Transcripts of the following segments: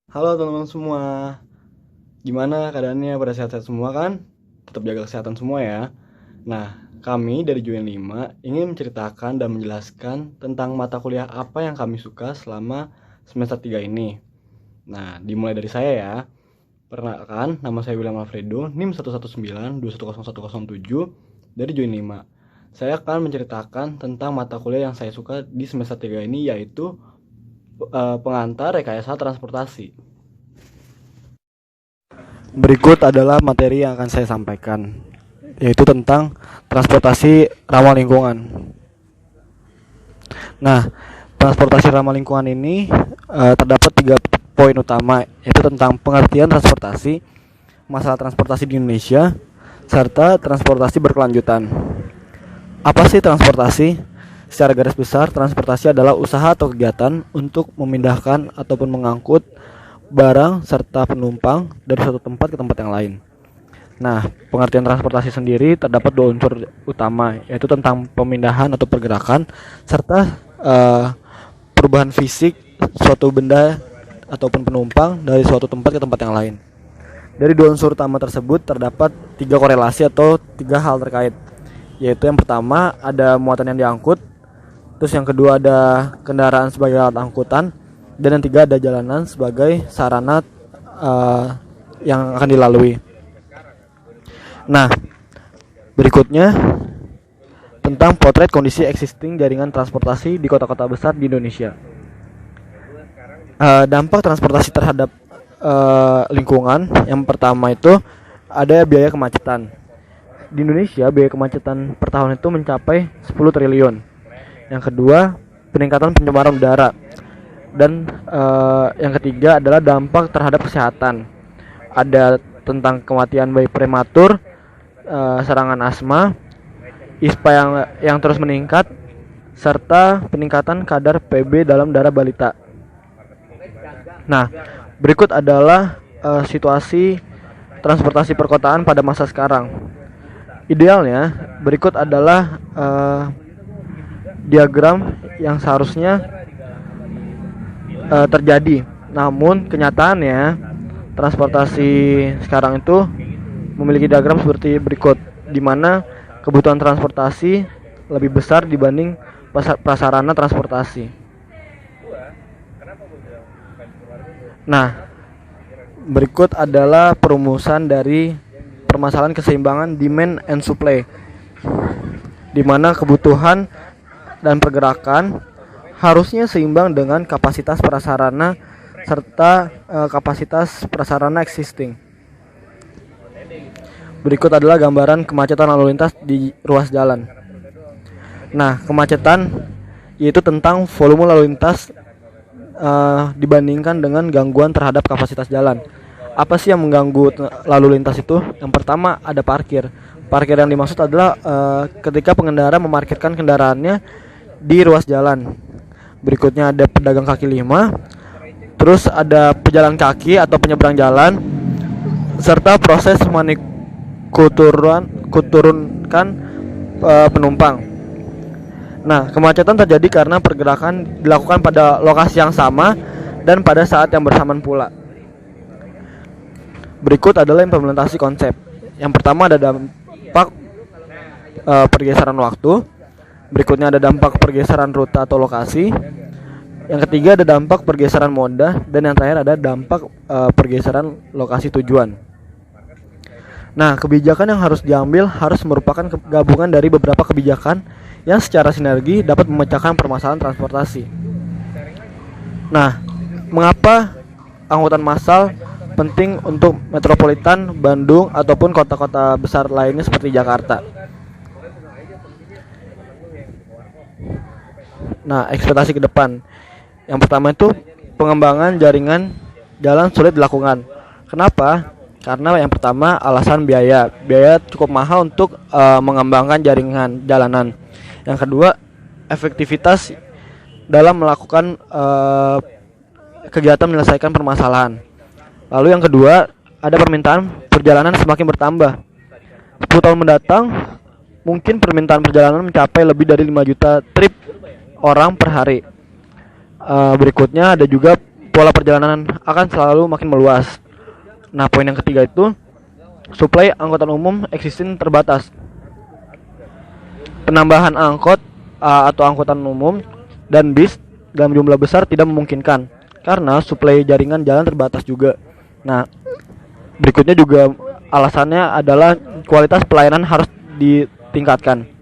Halo teman-teman semua, gimana keadaannya? Pada sehat-sehat semua kan? Tetap jaga kesehatan semua ya. Nah, kami dari Join 5 ingin menceritakan dan menjelaskan tentang mata kuliah apa yang kami suka selama semester 3 ini. Nah, dimulai dari saya ya. Perkenalkan, nama saya William Alfredo, NIM 119210107 dari Join 5. Saya akan menceritakan tentang mata kuliah yang saya suka di semester 3 ini, yaitu pengantar rekayasa transportasi. Berikut adalah materi yang akan saya sampaikan, yaitu tentang transportasi ramah lingkungan. Nah, transportasi ramah lingkungan ini terdapat 3 poin utama, yaitu tentang pengertian transportasi, masalah transportasi di Indonesia, serta transportasi berkelanjutan. Apa sih transportasi? Secara garis besar, transportasi adalah usaha atau kegiatan untuk memindahkan ataupun mengangkut barang serta penumpang dari suatu tempat ke tempat yang lain. Nah, pengertian transportasi sendiri terdapat 2 unsur utama, yaitu tentang pemindahan atau pergerakan serta perubahan fisik suatu benda ataupun penumpang dari suatu tempat ke tempat yang lain. Dari 2 unsur utama tersebut terdapat 3 korelasi atau 3 hal terkait, yaitu yang pertama ada muatan yang diangkut, terus yang kedua ada kendaraan sebagai alat angkutan, dan yang ketiga ada jalanan sebagai sarana yang akan dilalui. Nah, berikutnya tentang potret kondisi existing jaringan transportasi di kota-kota besar di Indonesia. Dampak transportasi terhadap lingkungan, yang pertama itu ada biaya kemacetan. Di Indonesia biaya kemacetan per tahun itu mencapai 10 triliun. Yang kedua, peningkatan pencemaran udara. Dan yang ketiga adalah dampak terhadap kesehatan. Ada tentang kematian bayi prematur, serangan asma, ISPA yang terus meningkat, serta peningkatan kadar PB dalam darah balita. Nah, berikut adalah situasi transportasi perkotaan pada masa sekarang. Idealnya, berikut adalah diagram yang seharusnya terjadi. Namun kenyataannya transportasi sekarang itu memiliki diagram seperti berikut, di mana kebutuhan transportasi lebih besar dibanding prasarana transportasi. Nah, berikut adalah perumusan dari permasalahan keseimbangan demand and supply, di mana kebutuhan dan pergerakan harusnya seimbang dengan kapasitas prasarana serta kapasitas prasarana existing. Berikut adalah gambaran kemacetan lalu lintas di ruas jalan. Nah, kemacetan yaitu tentang volume lalu lintas dibandingkan dengan gangguan terhadap kapasitas jalan. Apa sih yang mengganggu lalu lintas itu? Yang pertama ada parkir. Parkir yang dimaksud adalah ketika pengendara memarkirkan kendaraannya di ruas jalan. Berikutnya ada pedagang kaki lima, terus ada pejalan kaki atau penyeberang jalan, serta proses kuturunkan penumpang. Nah, kemacetan terjadi karena pergerakan dilakukan pada lokasi yang sama dan pada saat yang bersamaan pula. Berikut adalah implementasi konsep. Yang pertama ada dampak pergeseran waktu. Berikutnya ada dampak pergeseran rute atau lokasi. Yang ketiga ada dampak pergeseran moda, dan yang terakhir ada dampak pergeseran lokasi tujuan. Nah, kebijakan yang harus diambil harus merupakan gabungan dari beberapa kebijakan yang secara sinergi dapat memecahkan permasalahan transportasi. Nah, mengapa angkutan massal penting untuk metropolitan, Bandung, ataupun kota-kota besar lainnya seperti Jakarta? Nah, ekspektasi ke depan. Yang pertama itu pengembangan jaringan jalan sulit dilakukan. Kenapa? Karena yang pertama alasan biaya. Biaya cukup mahal untuk mengembangkan jaringan jalanan. Yang kedua, efektivitas dalam melakukan kegiatan menyelesaikan permasalahan. Lalu yang kedua, ada permintaan perjalanan semakin bertambah. 10 tahun mendatang, mungkin permintaan perjalanan mencapai lebih dari 5 juta trip orang per hari. Berikutnya ada juga pola perjalanan akan selalu makin meluas. Nah, poin yang ketiga itu suplai angkutan umum existing terbatas. Penambahan angkot atau angkutan umum dan bis dalam jumlah besar tidak memungkinkan karena suplai jaringan jalan terbatas juga. Nah, berikutnya juga alasannya adalah kualitas pelayanan harus ditingkatkan.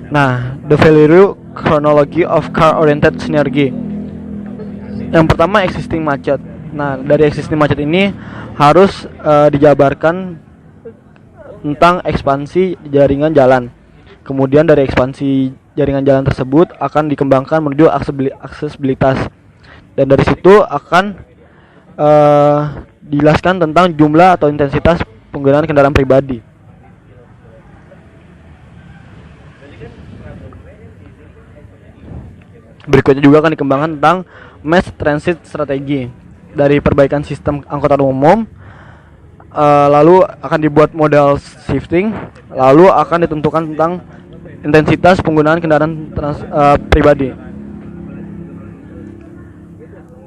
Nah, the value chronology of car oriented synergy. Yang pertama existing macet. Nah, dari existing macet ini harus dijabarkan tentang ekspansi jaringan jalan. Kemudian dari ekspansi jaringan jalan tersebut akan dikembangkan menuju aksesibilitas. Dan dari situ akan dijelaskan tentang jumlah atau intensitas penggunaan kendaraan pribadi. Berikutnya juga akan dikembangkan tentang mass transit strategi dari perbaikan sistem angkutan umum, lalu akan dibuat modal shifting, lalu akan ditentukan tentang intensitas penggunaan kendaraan pribadi.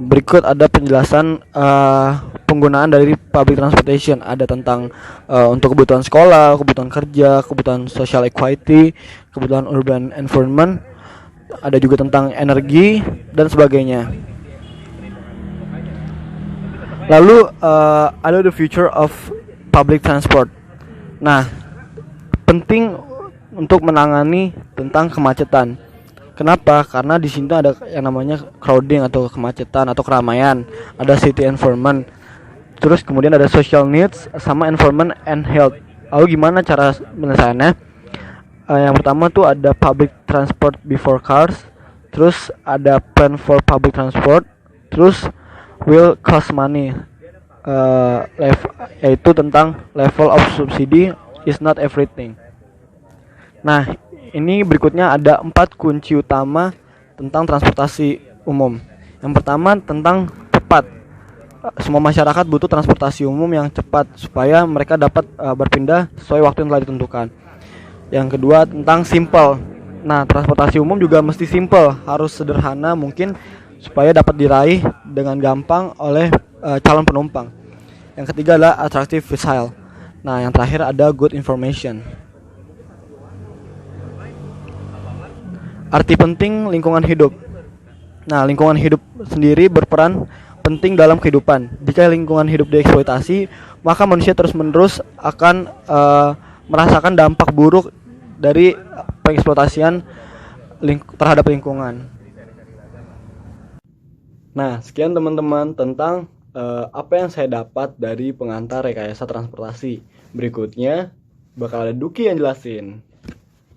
Berikut ada penjelasan penggunaan dari public transportation. Ada tentang untuk kebutuhan sekolah, kebutuhan kerja, kebutuhan social equity, kebutuhan urban environment. Ada juga tentang energi dan sebagainya. Lalu ada the future of public transport. Nah, penting untuk menangani tentang kemacetan. Kenapa? Karena di sini ada yang namanya crowding atau kemacetan atau keramaian. Ada city environment. Terus kemudian ada social needs sama environment and health. Lalu gimana cara penyelesaiannya? Yang pertama tuh ada public transport before cars. Terus ada plan for public transport. Terus will cost money, yaitu tentang level of subsidy is not everything. Nah, ini berikutnya ada 4 kunci utama tentang transportasi umum. Yang pertama tentang cepat. Semua masyarakat butuh transportasi umum yang cepat supaya mereka dapat berpindah sesuai waktu yang telah ditentukan. Yang kedua tentang simple. Nah, transportasi umum juga mesti simple, harus sederhana mungkin supaya dapat diraih dengan gampang oleh calon penumpang. Yang ketiga adalah attractive visual. Nah, yang terakhir ada good information. Arti penting lingkungan hidup. Nah, lingkungan hidup sendiri berperan penting dalam kehidupan. Jika lingkungan hidup dieksploitasi, maka manusia terus-menerus akan merasakan dampak buruk dari pengeksploitasian terhadap lingkungan. Nah, sekian teman-teman tentang apa yang saya dapat dari pengantar rekayasa transportasi. Berikutnya bakal ada Duki yang jelasin.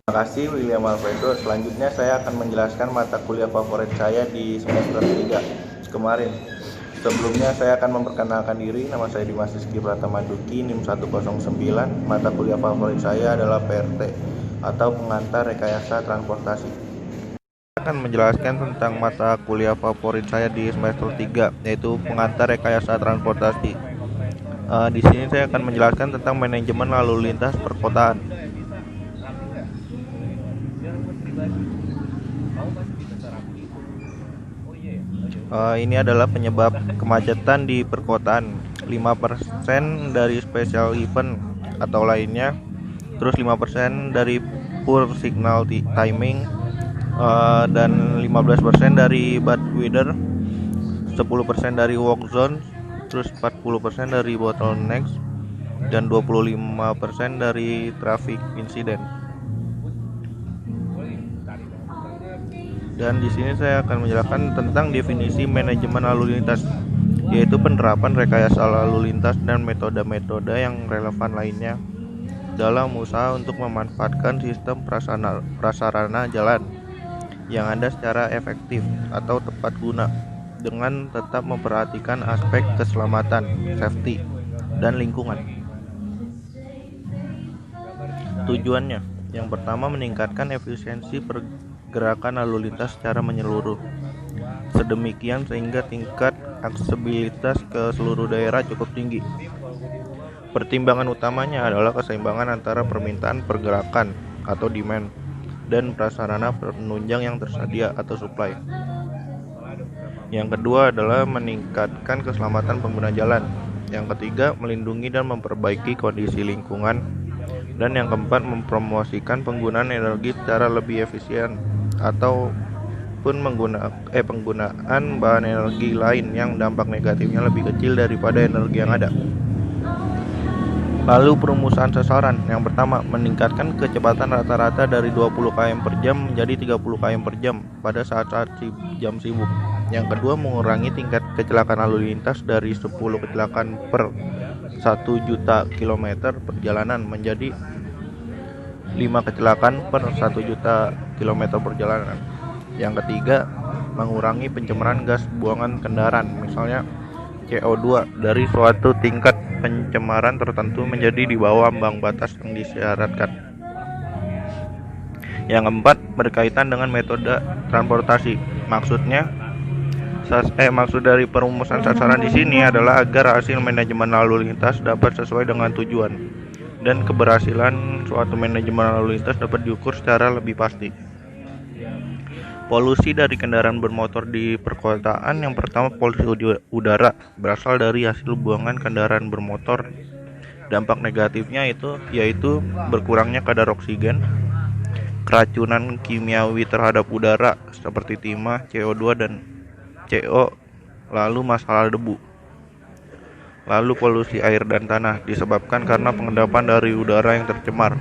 Terima kasih William Alfredo. Selanjutnya saya akan menjelaskan mata kuliah favorit saya di semester 3 kemarin. Sebelumnya saya akan memperkenalkan diri. Nama saya Dimas Rizky Pratama Duki, NIM 109. Mata kuliah favorit saya adalah PRT atau pengantar rekayasa transportasi. Saya akan menjelaskan tentang mata kuliah favorit saya di semester 3, yaitu pengantar rekayasa transportasi. Di sini saya akan menjelaskan tentang manajemen lalu lintas perkotaan. Ini adalah penyebab kemacetan di perkotaan. 5% dari special event atau lainnya, terus 5% dari poor signal timing, dan 15% dari bad weather, 10% dari walk zone, terus 40% dari bottlenecks, dan 25% dari traffic incident. Dan di sini saya akan menjelaskan tentang definisi manajemen lalu lintas, yaitu penerapan rekayasa lalu lintas dan metode-metode yang relevan lainnya dalam usaha untuk memanfaatkan sistem prasarana jalan yang ada secara efektif atau tepat guna dengan tetap memperhatikan aspek keselamatan, safety, dan lingkungan. Tujuannya, yang pertama meningkatkan efisiensi pergerakan lalu lintas secara menyeluruh, sedemikian sehingga tingkat aksesibilitas ke seluruh daerah cukup tinggi. Pertimbangan utamanya adalah keseimbangan antara permintaan pergerakan atau demand dan prasarana penunjang yang tersedia atau supply. Yang kedua adalah meningkatkan keselamatan pengguna jalan. Yang ketiga, melindungi dan memperbaiki kondisi lingkungan. Dan yang keempat, mempromosikan penggunaan energi secara lebih efisien ataupun penggunaan bahan energi lain yang dampak negatifnya lebih kecil daripada energi yang ada. Lalu perumusan sasaran. Yang pertama, meningkatkan kecepatan rata-rata dari 20 km per jam menjadi 30 km per jam pada saat-saat jam sibuk. Yang kedua, mengurangi tingkat kecelakaan lalu lintas dari 10 kecelakaan per 1 juta kilometer perjalanan menjadi 5 kecelakaan per 1 juta kilometer perjalanan. Yang ketiga, mengurangi pencemaran gas buangan kendaraan, misalnya CO2 dari suatu tingkat pencemaran tertentu menjadi di bawah ambang batas yang disyaratkan. Yang keempat, berkaitan dengan metode transportasi. Maksud dari perumusan sasaran di sini adalah agar hasil manajemen lalu lintas dapat sesuai dengan tujuan dan keberhasilan suatu manajemen lalu lintas dapat diukur secara lebih pasti. Polusi dari kendaraan bermotor di perkotaan. Yang pertama, polusi udara berasal dari hasil buangan kendaraan bermotor. Dampak negatifnya yaitu berkurangnya kadar oksigen, keracunan kimiawi terhadap udara seperti timah, CO2 dan CO, lalu masalah debu. Lalu polusi air dan tanah disebabkan karena pengendapan dari udara yang tercemar,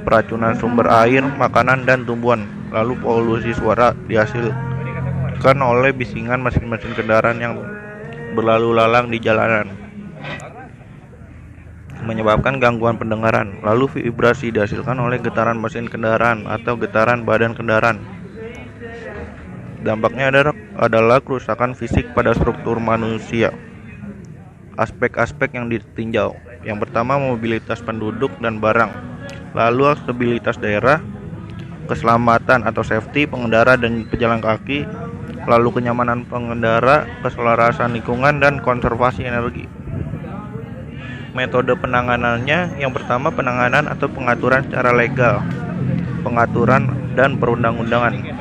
peracunan sumber air, makanan, dan tumbuhan. Lalu polusi suara dihasilkan oleh bisingan mesin-mesin kendaraan yang berlalu lalang di jalanan, menyebabkan gangguan pendengaran. Lalu vibrasi dihasilkan oleh getaran mesin kendaraan atau getaran badan kendaraan. Dampaknya adalah kerusakan fisik pada struktur manusia. Aspek-aspek yang ditinjau. Yang pertama, mobilitas penduduk dan barang. Lalu aksesibilitas daerah, keselamatan atau safety pengendara dan pejalan kaki, lalu kenyamanan pengendara, keselarasan lingkungan, dan konservasi energi. Metode penanganannya, yang pertama penanganan atau pengaturan secara legal, pengaturan dan perundang-undangan.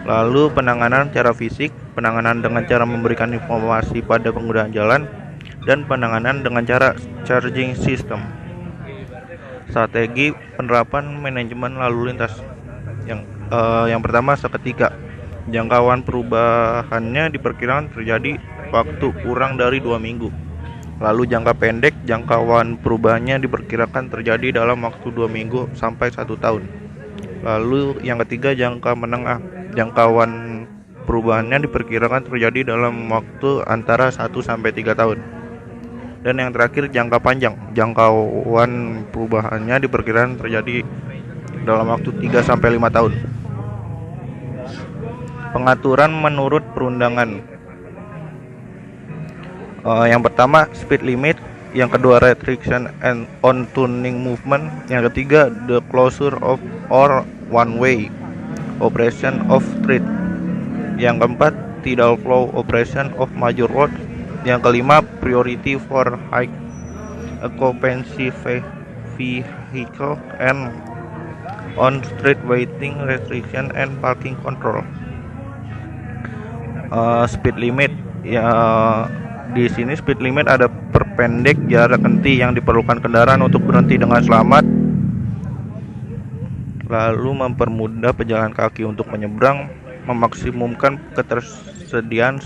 Lalu penanganan secara fisik, penanganan dengan cara memberikan informasi pada pengguna jalan, dan penanganan dengan cara charging system. Strategi penerapan manajemen lalu lintas. Yang pertama, seketika. Jangkauan perubahannya diperkirakan terjadi waktu kurang dari 2 minggu. Lalu jangka pendek, jangkauan perubahannya diperkirakan terjadi dalam waktu 2 minggu sampai 1 tahun. Lalu yang ketiga, jangka menengah. Jangkauan perubahannya diperkirakan terjadi dalam waktu antara 1 sampai 3 tahun. Dan yang terakhir, jangka panjang. Jangkauan perubahannya diperkirakan terjadi dalam waktu 3 sampai 5 tahun. Pengaturan menurut perundangan. Yang pertama, speed limit. Yang kedua, restriction and on turning movement. Yang ketiga, the closure of or one way operation of street. Yang keempat, tidal flow operation of major road. Yang kelima, priority for high occupancy vehicle and on street waiting restriction and parking control. Speed limit, ya di sini speed limit ada perpendek jarak henti yang diperlukan kendaraan untuk berhenti dengan selamat, lalu mempermudah pejalan kaki untuk menyeberang, memaksimumkan ketersediaan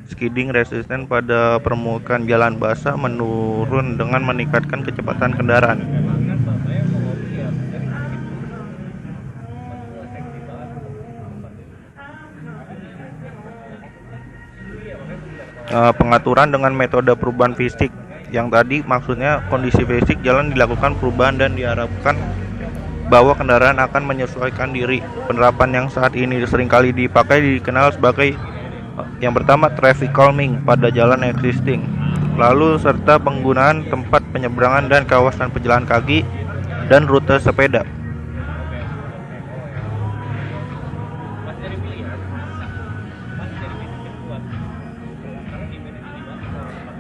skidding resisten pada permukaan jalan basah, menurun dengan meningkatkan kecepatan kendaraan. Pengaturan dengan metode perubahan fisik. Yang tadi maksudnya kondisi fisik jalan dilakukan perubahan dan diharapkan bahwa kendaraan akan menyesuaikan diri. Penerapan yang saat ini seringkali dipakai dikenal sebagai yang pertama, traffic calming pada jalan existing. Lalu serta penggunaan tempat penyeberangan dan kawasan pejalan kaki dan rute sepeda.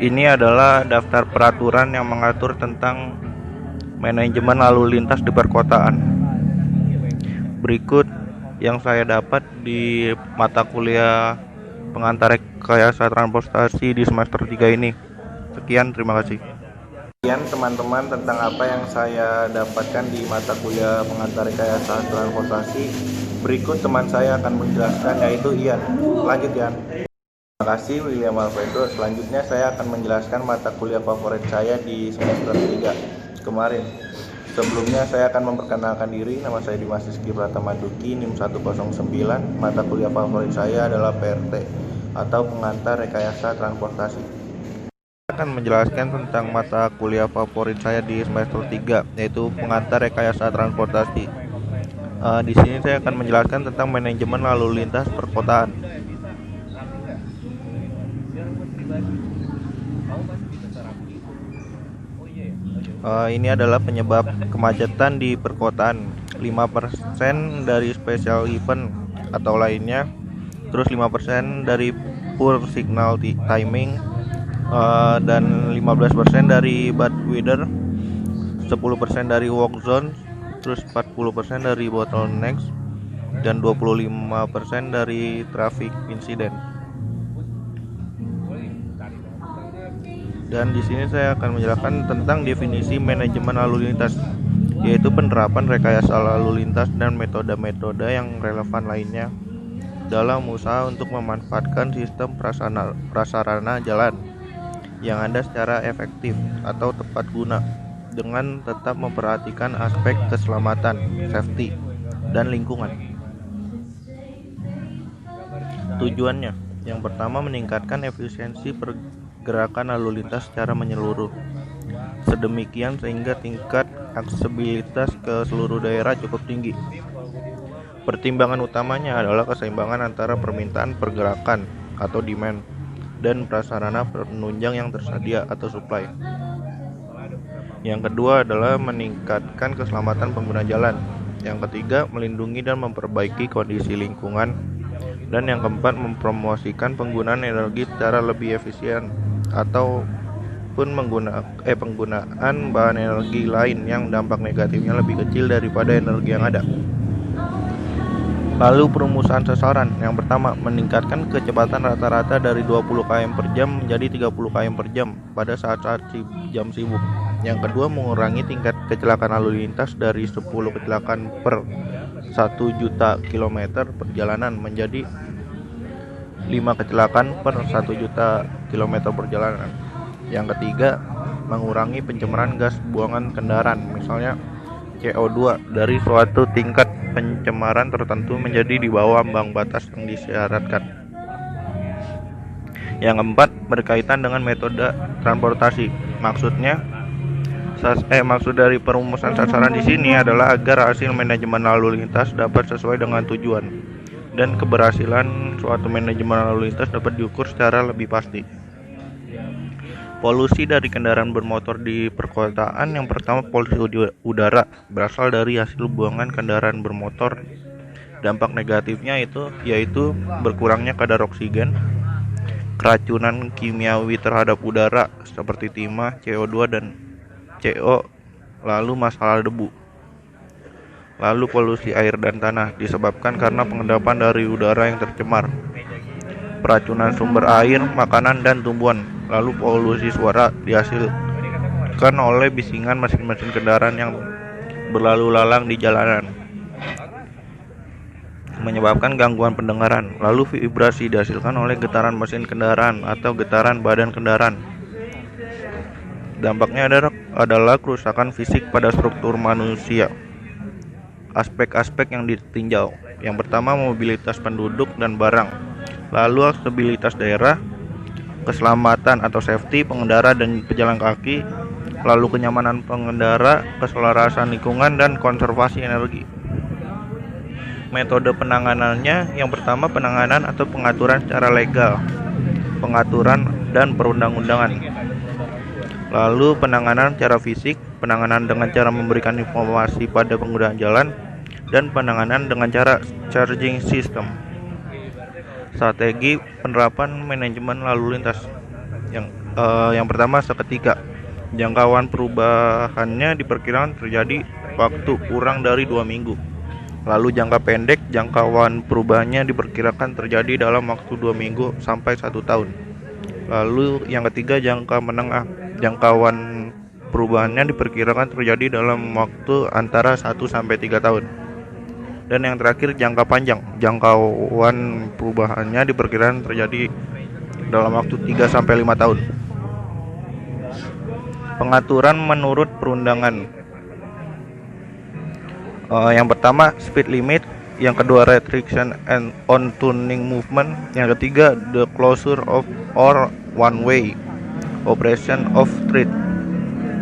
Ini adalah daftar peraturan yang mengatur tentang manajemen lalu lintas di perkotaan. Berikut yang saya dapat di mata kuliah pengantar rekayasa transportasi di semester 3 ini. Sekian, terima kasih. Sekian teman-teman tentang apa yang saya dapatkan di mata kuliah pengantar rekayasa transportasi. Berikut teman saya akan menjelaskan, yaitu Ian. Lanjut, Ian. Terima kasih William Alfredo. Selanjutnya saya akan menjelaskan mata kuliah favorit saya di semester 3 kemarin. Sebelumnya saya akan memperkenalkan diri. Nama saya Dimas Rizky Pratama Duki, NIM 109. Mata kuliah favorit saya adalah PRT atau pengantar rekayasa transportasi. Saya akan menjelaskan tentang mata kuliah favorit saya di semester 3, yaitu pengantar rekayasa transportasi. Di sini saya akan menjelaskan tentang manajemen lalu lintas perkotaan. Ini adalah penyebab kemacetan di perkotaan. 5% dari special event atau lainnya, terus 5% dari poor signal timing, dan 15% dari bad weather, 10% dari work zone, terus 40% dari bottlenecks, dan 25% dari traffic incident. Dan di sini saya akan menjelaskan tentang definisi manajemen lalu lintas, yaitu penerapan rekayasa lalu lintas dan metode-metode yang relevan lainnya dalam usaha untuk memanfaatkan sistem prasarana jalan yang ada secara efektif atau tepat guna dengan tetap memperhatikan aspek keselamatan, safety, dan lingkungan. Tujuannya, yang pertama, meningkatkan efisiensi pergerakan lalu lintas secara menyeluruh, sedemikian sehingga tingkat aksesibilitas ke seluruh daerah cukup tinggi. Pertimbangan utamanya adalah keseimbangan antara permintaan pergerakan atau demand dan prasarana penunjang yang tersedia atau supply. Yang kedua adalah meningkatkan keselamatan pengguna jalan. Yang ketiga, melindungi dan memperbaiki kondisi lingkungan. Dan yang keempat, mempromosikan penggunaan energi secara lebih efisien ataupun penggunaan bahan energi lain yang dampak negatifnya lebih kecil daripada energi yang ada. Lalu perumusan sasaran. Yang pertama, meningkatkan kecepatan rata-rata dari 20 km per jam menjadi 30 km per jam pada saat-saat jam sibuk. Yang kedua, mengurangi tingkat kecelakaan lalu lintas dari 10 kecelakaan per 1 juta kilometer perjalanan menjadi 5 kecelakaan per 1 juta kilometer perjalanan. Yang ketiga, mengurangi pencemaran gas buangan kendaraan, misalnya CO2, dari suatu tingkat pencemaran tertentu menjadi di bawah ambang batas yang disyaratkan. Yang keempat, berkaitan dengan metode transportasi. Maksud dari perumusan sasaran di sini adalah agar hasil manajemen lalu lintas dapat sesuai dengan tujuan dan keberhasilan suatu manajemen lalu lintas dapat diukur secara lebih pasti. Polusi dari kendaraan bermotor di perkotaan. Yang pertama, polusi udara berasal dari hasil buangan kendaraan bermotor. Dampak negatifnya yaitu berkurangnya kadar oksigen, keracunan kimiawi terhadap udara seperti timah, CO2 dan CO, lalu masalah debu. Lalu polusi air dan tanah disebabkan karena pengendapan dari udara yang tercemar, peracunan sumber air, makanan, dan tumbuhan. Lalu polusi suara dihasilkan oleh bisingan mesin-mesin kendaraan yang berlalu lalang di jalanan, menyebabkan gangguan pendengaran. Lalu vibrasi dihasilkan oleh getaran mesin kendaraan atau getaran badan kendaraan. Dampaknya adalah kerusakan fisik pada struktur manusia. Aspek-aspek yang ditinjau. Yang pertama, mobilitas penduduk dan barang. Lalu aksesibilitas daerah, keselamatan atau safety pengendara dan pejalan kaki, lalu kenyamanan pengendara, keselarasan lingkungan, dan konservasi energi. Metode penanganannya, yang pertama, penanganan atau pengaturan secara legal, pengaturan dan perundang-undangan. Lalu penanganan secara fisik, penanganan dengan cara memberikan informasi pada pengguna jalan, dan penanganan dengan cara charging system. Strategi penerapan manajemen lalu lintas. Yang pertama, seketika. Jangkauan perubahannya diperkirakan terjadi waktu kurang dari 2 minggu. Lalu jangka pendek, jangkauan perubahannya diperkirakan terjadi dalam waktu 2 minggu sampai 1 tahun. Lalu yang ketiga, jangka menengah, jangkauan perubahannya diperkirakan terjadi dalam waktu antara 1 sampai 3 tahun. Dan yang terakhir, jangka panjang, jangkauan perubahannya diperkirakan terjadi dalam waktu 3 sampai 5 tahun. Pengaturan menurut perundangan. Yang pertama, speed limit. Yang kedua, restriction and on turning movement. Yang ketiga, the closure of or one way operation of street.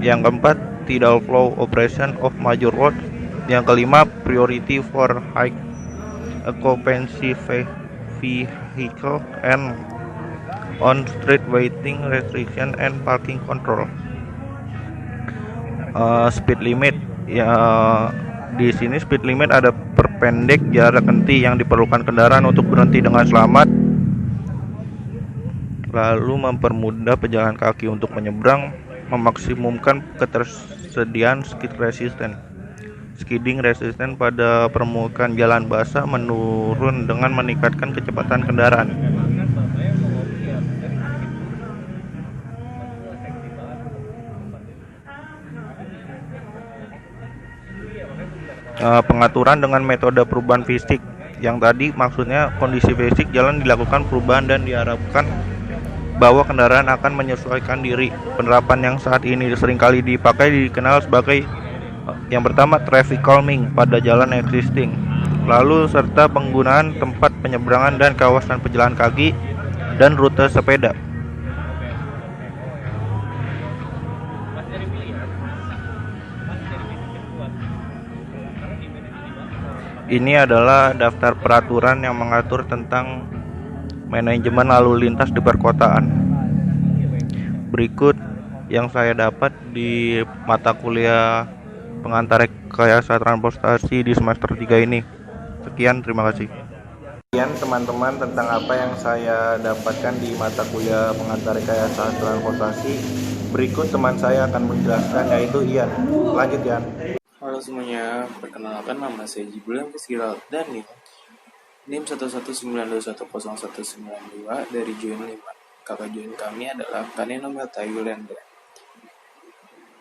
Yang keempat, tidal flow operation of major roads. Yang kelima, priority for high occupancy vehicle and on street waiting restriction and parking control. Speed limit ya, di sini speed limit ada perpendek jarak henti yang diperlukan kendaraan untuk berhenti dengan selamat, lalu mempermudah pejalan kaki untuk menyeberang, memaksimumkan ketersediaan skidding resisten pada permukaan jalan basah, menurun dengan meningkatkan kecepatan kendaraan. Pengaturan dengan metode perubahan fisik. Yang tadi maksudnya kondisi fisik jalan dilakukan perubahan dan diharapkan bahwa kendaraan akan menyesuaikan diri. Penerapan yang saat ini seringkali dipakai dikenal sebagai yang pertama, traffic calming pada jalan existing, lalu serta penggunaan tempat penyeberangan dan kawasan pejalan kaki dan rute sepeda. Ini adalah daftar peraturan yang mengatur tentang manajemen lalu lintas di perkotaan. Berikut yang saya dapat di mata kuliah pengantar rekayasa transportasi di semester 3 ini. Sekian, terima kasih. Sekian teman-teman tentang apa yang saya dapatkan di mata kuliah pengantar rekayasa transportasi. Berikut teman saya akan menjelaskan, yaitu Ian. Lanjut, Ian. Halo semuanya, perkenalkan nama saya Jibril Rizkyal Daniel, NIM 119210192 dari Join 5. Kakak join kami adalah Kaneno Melta Yulendra.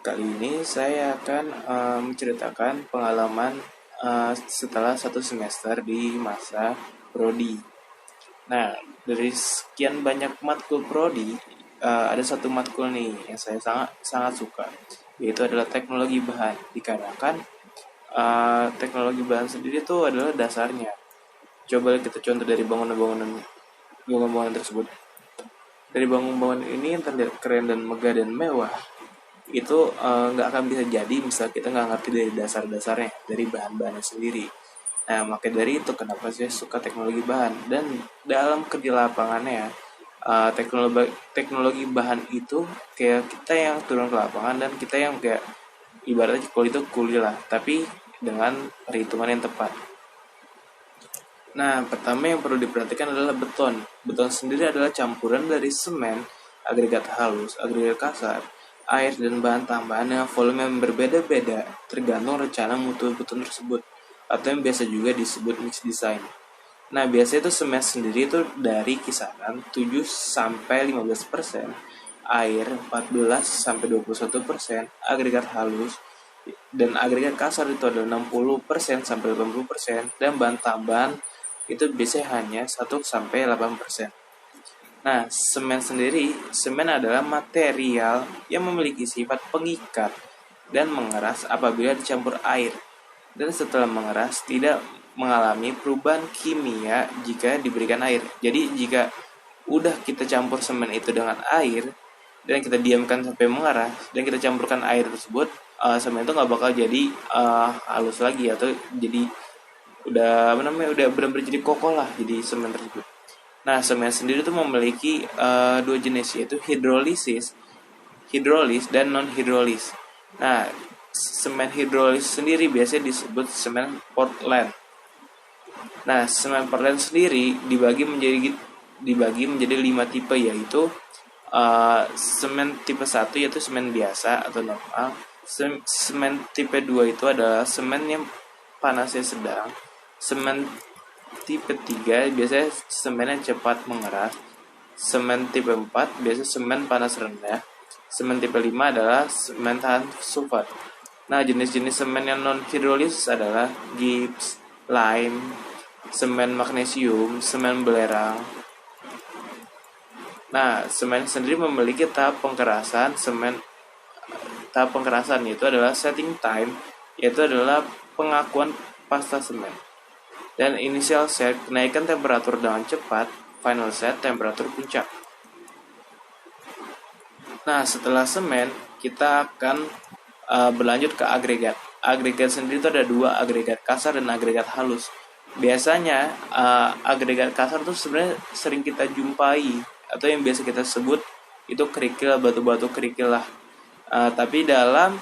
Kali ini saya akan menceritakan pengalaman setelah 1 semester di masa Prodi. Nah, dari sekian banyak matkul Prodi, ada satu matkul nih yang saya sangat suka, yaitu adalah teknologi bahan, dikarenakan teknologi bahan sendiri itu adalah dasarnya. Coba kita contoh dari bangunan-bangunan tersebut. Dari bangunan ini yang terlihat keren dan megah dan mewah, itu nggak akan bisa jadi misal kita nggak ngerti dari dasar-dasarnya, dari bahan-bahannya sendiri. Nah, maka dari itu kenapa saya suka teknologi bahan. Dan dalam kerja lapangannya, teknologi bahan itu kayak kita yang turun ke lapangan dan kita yang kayak ibaratnya kalau itu kuli lah, tapi dengan perhitungan yang tepat. Nah, pertama yang perlu diperhatikan adalah beton. Beton sendiri adalah campuran dari semen, agregat halus, agregat kasar, air, dan bahan tambahan yang volume yang berbeda-beda tergantung rencana mutu beton tersebut, atau yang biasa juga disebut mix design. Nah, biasanya itu semen sendiri itu dari kisaran 7-15%, air 14-21%, agregat halus dan agregat kasar itu adalah 60-80%, dan bahan tambahan itu biasanya hanya 1-8%. Nah, semen adalah material yang memiliki sifat pengikat dan mengeras apabila dicampur air, dan setelah mengeras tidak mengalami perubahan kimia jika diberikan air. Jadi jika udah kita campur semen itu dengan air dan kita diamkan sampai mengeras dan kita campurkan air tersebut, semen itu nggak bakal jadi halus lagi, atau jadi udah benar-benar jadi kokoh lah jadi semen tersebut. Nah, semen sendiri itu memiliki 2 jenis, yaitu hidrolis dan non hidrolis. Nah, semen hidrolis sendiri biasanya disebut semen Portland. Nah, semen Portland sendiri dibagi menjadi 5 tipe, yaitu Semen tipe 1 yaitu semen biasa atau normal. Semen tipe 2 itu adalah semen yang panasnya sedang. Semen tipe 3 biasanya semen yang cepat mengeras. Semen tipe 4 biasanya semen panas rendah. Semen tipe 5 adalah semen tahan sulfat. Nah, jenis-jenis semen yang non hidrolisis adalah gips, lime, semen magnesium, semen belerang. Nah, semen sendiri memiliki tahap pengerasan. Tahap pengerasan itu adalah setting time, yaitu adalah pengakuan pasta semen. Dan initial set, kenaikan temperatur dengan cepat. Final set, temperatur puncak. Nah, setelah semen, kita akan berlanjut ke agregat. Agregat sendiri itu ada dua, agregat kasar dan agregat halus. Biasanya agregat kasar itu sebenarnya sering kita jumpai atau yang biasa kita sebut itu kerikil, batu-batu kerikil lah. Tapi dalam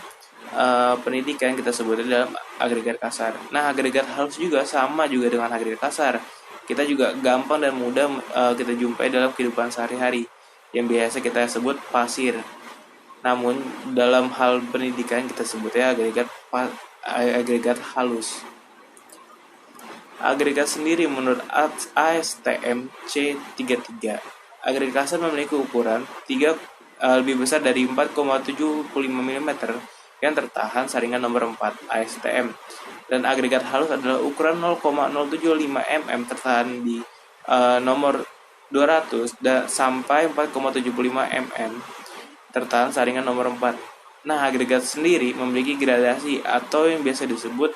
pendidikan kita sebutnya dalam agregat kasar. Nah, agregat halus juga sama juga dengan agregat kasar. Kita juga gampang dan mudah kita jumpai dalam kehidupan sehari-hari yang biasa kita sebut pasir. Namun dalam hal pendidikan kita sebutnya agregat halus. Agregat sendiri menurut ASTM C33, agregat kasar memiliki ukuran lebih besar dari 4,75 mm yang tertahan saringan nomor 4 ASTM, dan agregat halus adalah ukuran 0,075 mm tertahan di nomor 200 sampai 4,75 mm tertahan saringan nomor 4. Nah, agregat sendiri memiliki gradasi atau yang biasa disebut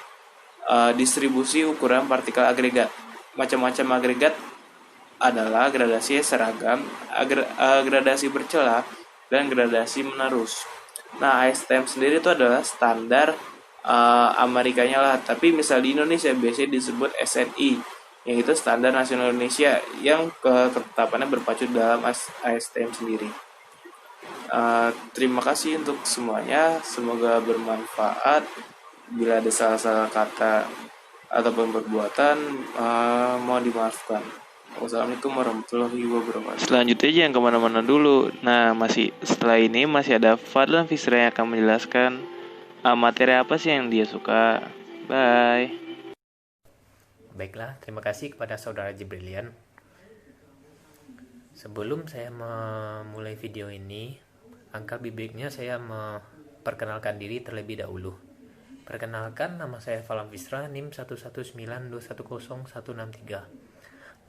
distribusi ukuran partikel agregat. Macam-macam agregat adalah gradasi seragam, gradasi bercela, dan gradasi menerus. Nah, ASTM sendiri itu adalah standar Amerikanya lah, tapi misal di Indonesia biasanya disebut SNI, yaitu Standar Nasional Indonesia, yang ketetapannya berpacu dalam ASTM sendiri. Terima kasih untuk semuanya, semoga bermanfaat. Bila ada salah-salah kata ataupun perbuatan, mohon dimaafkan. Wassalamualaikum warahmatullahi wabarakatuh. Selanjutnya jangan kemana-mana dulu. Nah, setelah ini masih ada Fadlan Fisra yang akan menjelaskan materi apa sih yang dia suka. Bye. Baiklah, terima kasih kepada saudara Jibrilian. Sebelum saya memulai video ini, angka baiknya saya memperkenalkan diri terlebih dahulu. Perkenalkan, nama saya Fadlan Fisra, NIM 119210163.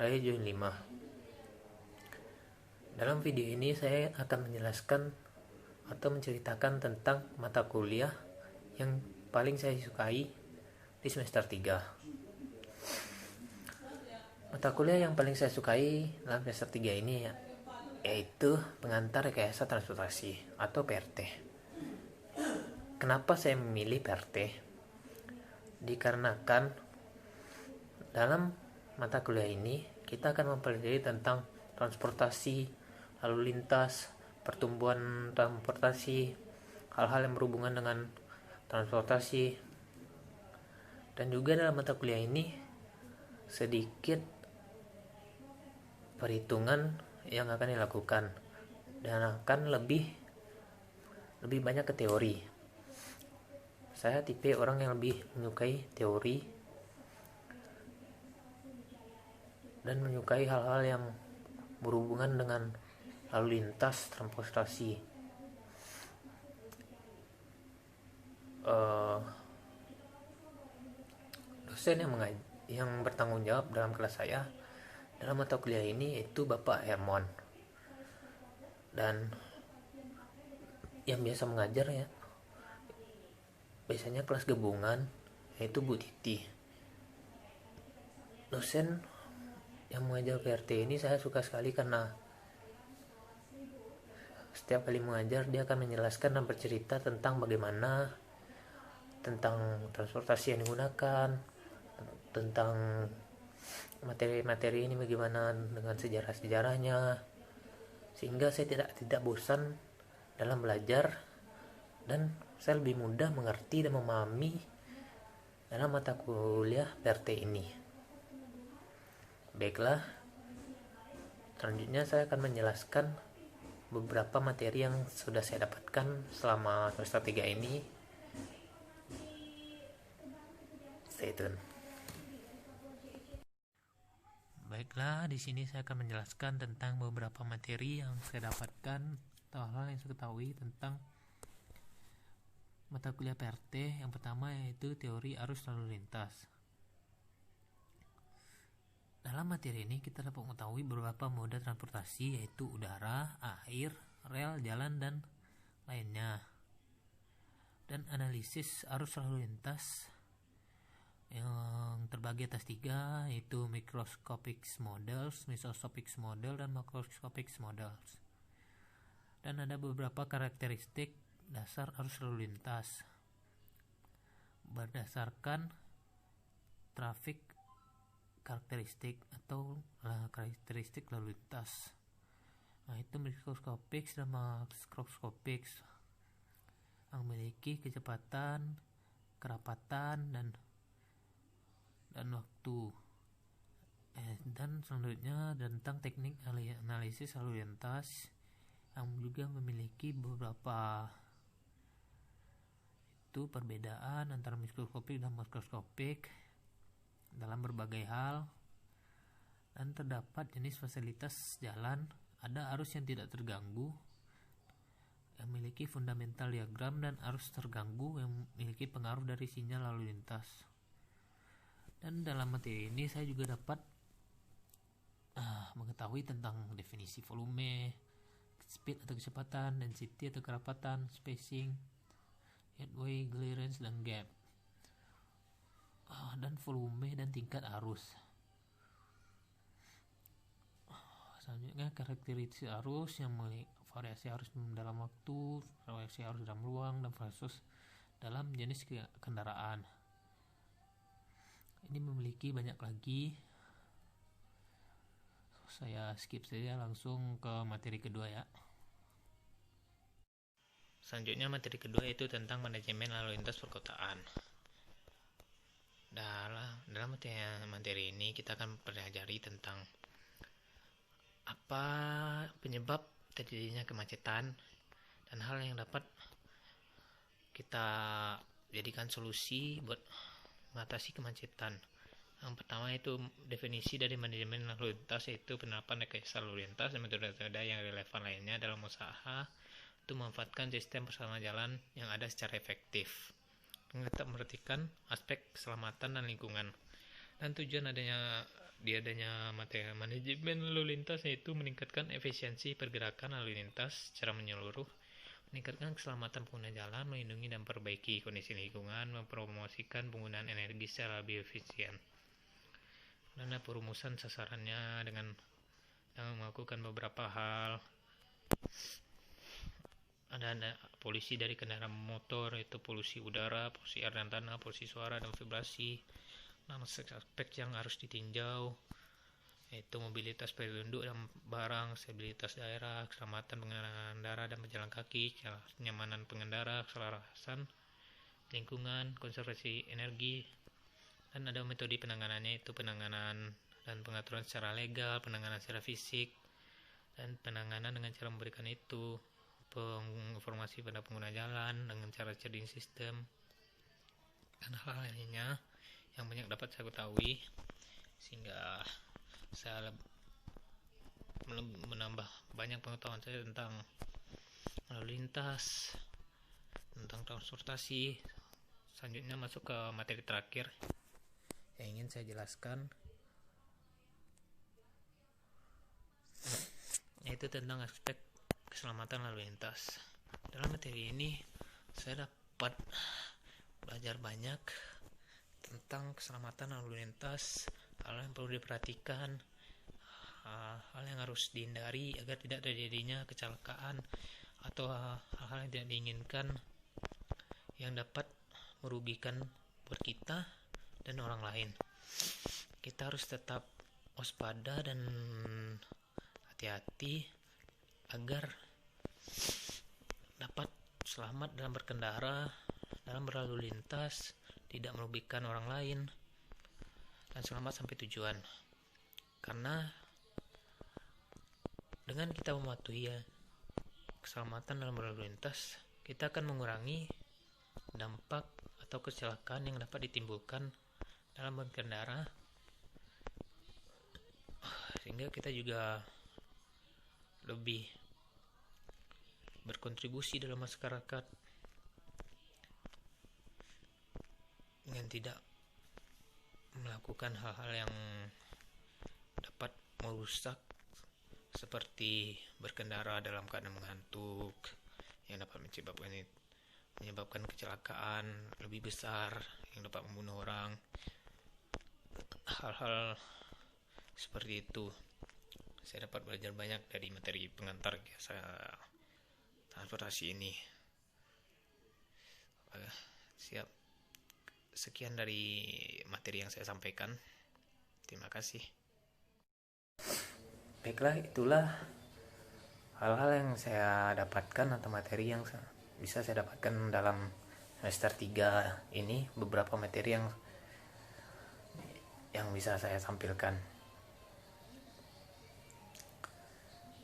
Lahir Juni 5. Dalam video ini saya akan menjelaskan atau menceritakan tentang mata kuliah yang paling saya sukai di semester 3. Mata kuliah yang paling saya sukai dalam semester 3 ini yaitu Pengantar Rekayasa Transportasi atau PRT. Kenapa saya memilih PRT? Dikarenakan dalam mata kuliah ini kita akan mempelajari tentang transportasi, lalu lintas, pertumbuhan transportasi, hal-hal yang berhubungan dengan transportasi. Dan juga dalam mata kuliah ini sedikit perhitungan yang akan dilakukan dan akan lebih banyak ke teori. Saya tipe orang yang lebih menyukai teori dan menyukai hal-hal yang berhubungan dengan lalu lintas transportasi. Dosen yang bertanggung jawab dalam kelas saya dalam mata kuliah ini yaitu Bapak Hermon, dan yang biasa mengajar biasanya kelas gabungan yaitu Bu Titi. Dosen yang mengajar PRT ini saya suka sekali karena setiap kali mengajar dia akan menjelaskan dan bercerita tentang bagaimana tentang transportasi yang digunakan, tentang materi-materi ini bagaimana dengan sejarah-sejarahnya, sehingga saya tidak bosan dalam belajar dan saya lebih mudah mengerti dan memahami dalam mata kuliah PRT ini. Baiklah, selanjutnya saya akan menjelaskan beberapa materi yang sudah saya dapatkan selama semester 3 ini. Stay tune. Baiklah, di sini saya akan menjelaskan tentang beberapa materi yang saya dapatkan atau hal-hal yang saya ketahui tentang mata kuliah PRT. Yang pertama yaitu teori arus lalu lintas. Dalam materi ini kita dapat mengetahui beberapa moda transportasi yaitu udara, air, rel, jalan, dan lainnya. Dan analisis arus lalu lintas yang terbagi atas 3 yaitu microscopic models, mesoscopic model, dan macroscopic models. Dan ada beberapa karakteristik dasar arus lalu lintas berdasarkan traffic karakteristik atau karakteristik lalu lintas. Nah, itu microscopic dan macroscopic yang memiliki kecepatan, kerapatan, dan waktu. Dan selanjutnya tentang teknik analisis lalu lintas yang juga memiliki beberapa itu perbedaan antara mikroskopik dan makroskopik dalam berbagai hal. Dan terdapat jenis fasilitas jalan, ada arus yang tidak terganggu yang memiliki fundamental diagram, dan arus terganggu yang memiliki pengaruh dari sinyal lalu lintas. Dan dalam materi ini saya juga dapat mengetahui tentang definisi volume, speed atau kecepatan, density atau kerapatan, spacing, headway, clearance, dan gap. Dan volume dan tingkat arus. Selanjutnya karakteristik arus yang variasi arus dalam waktu, variasi arus dalam ruang, dan variasi dalam jenis kendaraan. Ini memiliki banyak lagi. Saya skip saja langsung ke materi kedua ya. Selanjutnya materi kedua itu tentang manajemen lalu lintas perkotaan. Dalam materi ini kita akan pelajari tentang apa penyebab terjadinya kemacetan dan hal yang dapat kita jadikan solusi buat mengatasi kemacetan. Yang pertama itu definisi dari manajemen lalu lintas, yaitu penerapan rekayasa lalu lintas dan metode-metode yang relevan lainnya dalam usaha untuk memanfaatkan sistem persalahan jalan yang ada secara efektif. Tetap memperhatikan aspek keselamatan dan lingkungan. Dan tujuan adanya materi manajemen lalu lintas yaitu meningkatkan efisiensi pergerakan lalu lintas secara menyeluruh, meningkatkan keselamatan pengguna jalan, melindungi dan perbaiki kondisi lingkungan, mempromosikan penggunaan energi secara lebih efisien. Dan perumusan sasarannya dengan melakukan beberapa hal. Ada polusi dari kendaraan motor, yaitu polusi udara, polusi air dan tanah, polusi suara dan vibrasi. Aspek yang harus ditinjau yaitu mobilitas penduduk dan barang, stabilitas daerah, keselamatan pengendara dan pejalan kaki, kenyamanan pengendara, keselarasan lingkungan, konservasi energi. Dan ada metode penanganannya, yaitu penanganan dan pengaturan secara legal, penanganan secara fisik, dan penanganan dengan cara memberikan itu informasi pada pengguna jalan dengan cara charging system dan hal lainnya yang banyak dapat saya ketahui, sehingga saya menambah banyak pengetahuan saya tentang lalu lintas, tentang transportasi. Selanjutnya masuk ke materi terakhir yang ingin saya jelaskan, yaitu tentang aspek keselamatan lalu lintas. Dalam materi ini saya dapat belajar banyak tentang keselamatan lalu lintas, hal yang perlu diperhatikan, hal yang harus dihindari agar tidak terjadinya kecelakaan atau hal-hal yang tidak diinginkan yang dapat merugikan buat kita dan orang lain. Kita harus tetap waspada dan hati-hati agar dapat selamat dalam berkendara, dalam berlalu lintas, tidak merugikan orang lain, dan selamat sampai tujuan. Karena dengan kita mematuhi keselamatan dalam berlalu lintas, kita akan mengurangi dampak atau kecelakaan yang dapat ditimbulkan dalam berkendara, sehingga kita juga lebih berkontribusi dalam masyarakat dengan tidak melakukan hal-hal yang dapat merusak, seperti berkendara dalam keadaan mengantuk yang dapat menyebabkan kecelakaan lebih besar yang dapat membunuh orang. Hal-hal seperti itu saya dapat belajar banyak dari materi pengantar jasa transportasi ini. Siap. Sekian dari materi yang saya sampaikan. Terima kasih. Baiklah, itulah hal-hal yang saya dapatkan atau materi yang bisa saya dapatkan dalam semester 3 ini. Beberapa materi yang bisa saya tampilkan.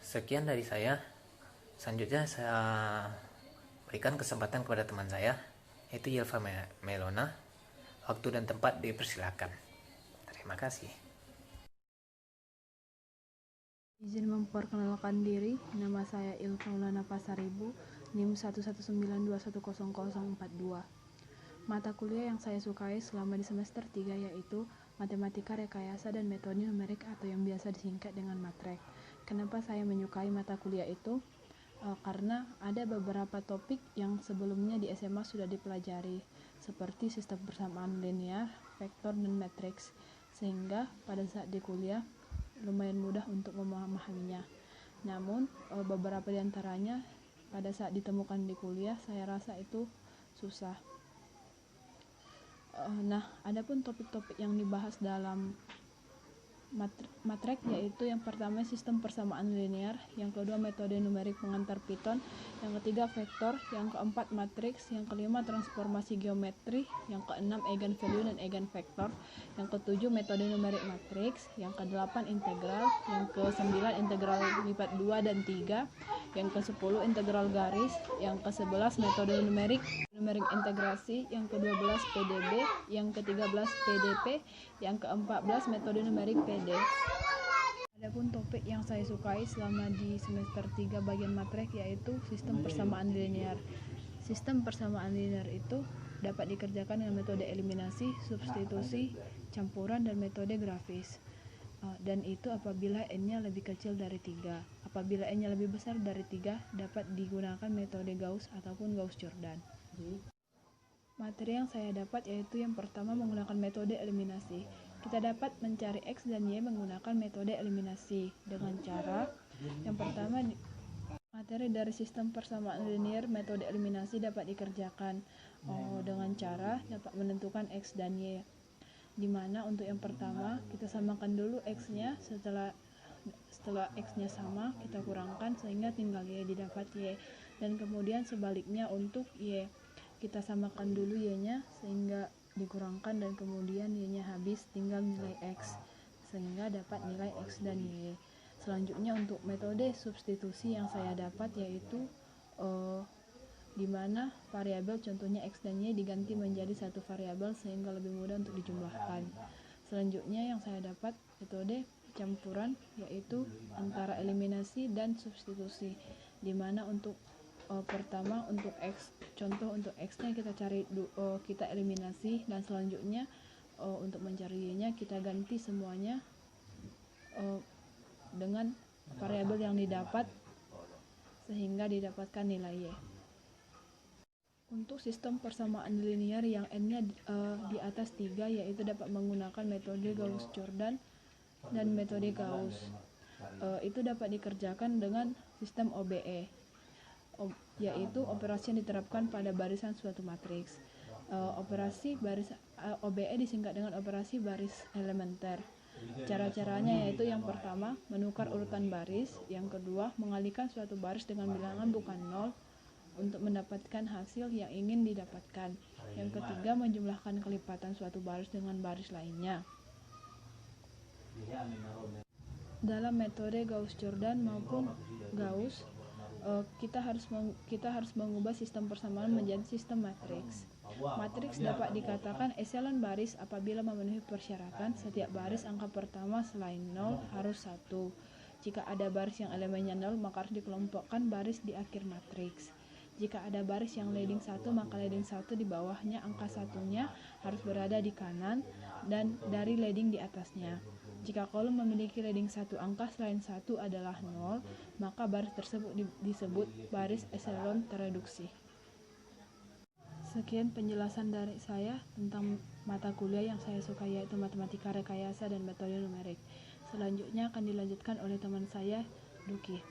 Sekian dari saya. Selanjutnya saya berikan kesempatan kepada teman saya, yaitu Yelva Melona. Waktu dan tempat dipersilakan. Terima kasih. Izin memperkenalkan diri, nama saya Ilva Maulana Pasaribu, NIM 119210042. Mata kuliah yang saya sukai selama di semester 3 yaitu Matematika Rekayasa dan Metode Numerik atau yang biasa disingkat dengan Matrek. Kenapa saya menyukai mata kuliah itu? Karena ada beberapa topik yang sebelumnya di SMA sudah dipelajari, seperti sistem persamaan linear, vektor, dan matriks, sehingga pada saat di kuliah lumayan mudah untuk memahaminya. Namun beberapa di antaranya pada saat ditemukan di kuliah saya rasa itu susah. Nah, adapun topik-topik yang dibahas dalam matrek yaitu yang pertama sistem persamaan linear, yang kedua metode numerik pengantar Python, yang ketiga vektor, yang keempat matriks, yang kelima transformasi geometri, yang keenam eigenvalue dan eigenvektor, yang ketujuh metode numerik matriks, yang kedelapan integral, yang kesembilan integral lipat 2 dan 3, yang ke-10 integral garis, yang ke-11 metode numerik integrasi, yang ke-12 PDB, yang ke-13 PDP, yang ke-14 metode numerik PD. Adapun topik yang saya sukai selama di semester 3 bagian matrek yaitu sistem persamaan linear. Sistem persamaan linear itu dapat dikerjakan dengan metode eliminasi, substitusi, campuran, dan metode grafis. Dan itu apabila n-nya lebih kecil dari 3. Apabila n-nya lebih besar dari 3, dapat digunakan metode Gauss ataupun Gauss-Jordan. Materi yang saya dapat yaitu yang pertama menggunakan metode eliminasi. Kita dapat mencari X dan Y menggunakan metode eliminasi dengan cara yang pertama, materi dari sistem persamaan linear metode eliminasi dapat dikerjakan dengan cara dapat menentukan X dan Y, dimana untuk yang pertama kita samakan dulu X-nya, setelah X-nya sama kita kurangkan sehingga tinggal Y didapat Y, dan kemudian sebaliknya untuk Y kita samakan dulu Y-nya sehingga dikurangkan dan kemudian Y-nya habis, tinggal nilai X sehingga dapat nilai X dan Y. Selanjutnya untuk metode substitusi yang saya dapat yaitu di mana variabel contohnya X dan Y diganti menjadi satu variabel sehingga lebih mudah untuk dijumlahkan. Selanjutnya yang saya dapat metode campuran yaitu antara eliminasi dan substitusi, di mana untuk pertama untuk X, contoh untuk X-nya kita eliminasi, dan selanjutnya untuk mencari Y-nya kita ganti semuanya dengan variabel yang didapat sehingga didapatkan nilai Y. Untuk sistem persamaan linear yang n-nya di atas 3 yaitu dapat menggunakan metode Gauss-Jordan dan metode Gauss. Itu dapat dikerjakan dengan sistem OBE. Yaitu operasi yang diterapkan pada barisan suatu matriks. Operasi baris OBE disingkat dengan operasi baris elementer. Cara-caranya yaitu yang pertama menukar urutan baris, yang kedua mengalihkan suatu baris dengan bilangan bukan 0 untuk mendapatkan hasil yang ingin didapatkan, yang ketiga menjumlahkan kelipatan suatu baris dengan baris lainnya. Dalam metode Gauss-Jordan maupun Gauss, kita harus mengubah sistem persamaan menjadi sistem matriks. Matriks dapat dikatakan eselon baris apabila memenuhi persyaratan setiap baris angka pertama selain 0 harus 1. Jika ada baris yang elemennya 0, maka harus dikelompokkan baris di akhir matriks. Jika ada baris yang leading 1, maka leading 1 di bawahnya angka satunya harus berada di kanan dan dari leading di atasnya. Jika kolom memiliki leading 1 angka selain 1 adalah 0, maka baris tersebut disebut baris eselon tereduksi. Sekian penjelasan dari saya tentang mata kuliah yang saya suka, yaitu matematika rekayasa dan metode numerik. Selanjutnya akan dilanjutkan oleh teman saya, Duki.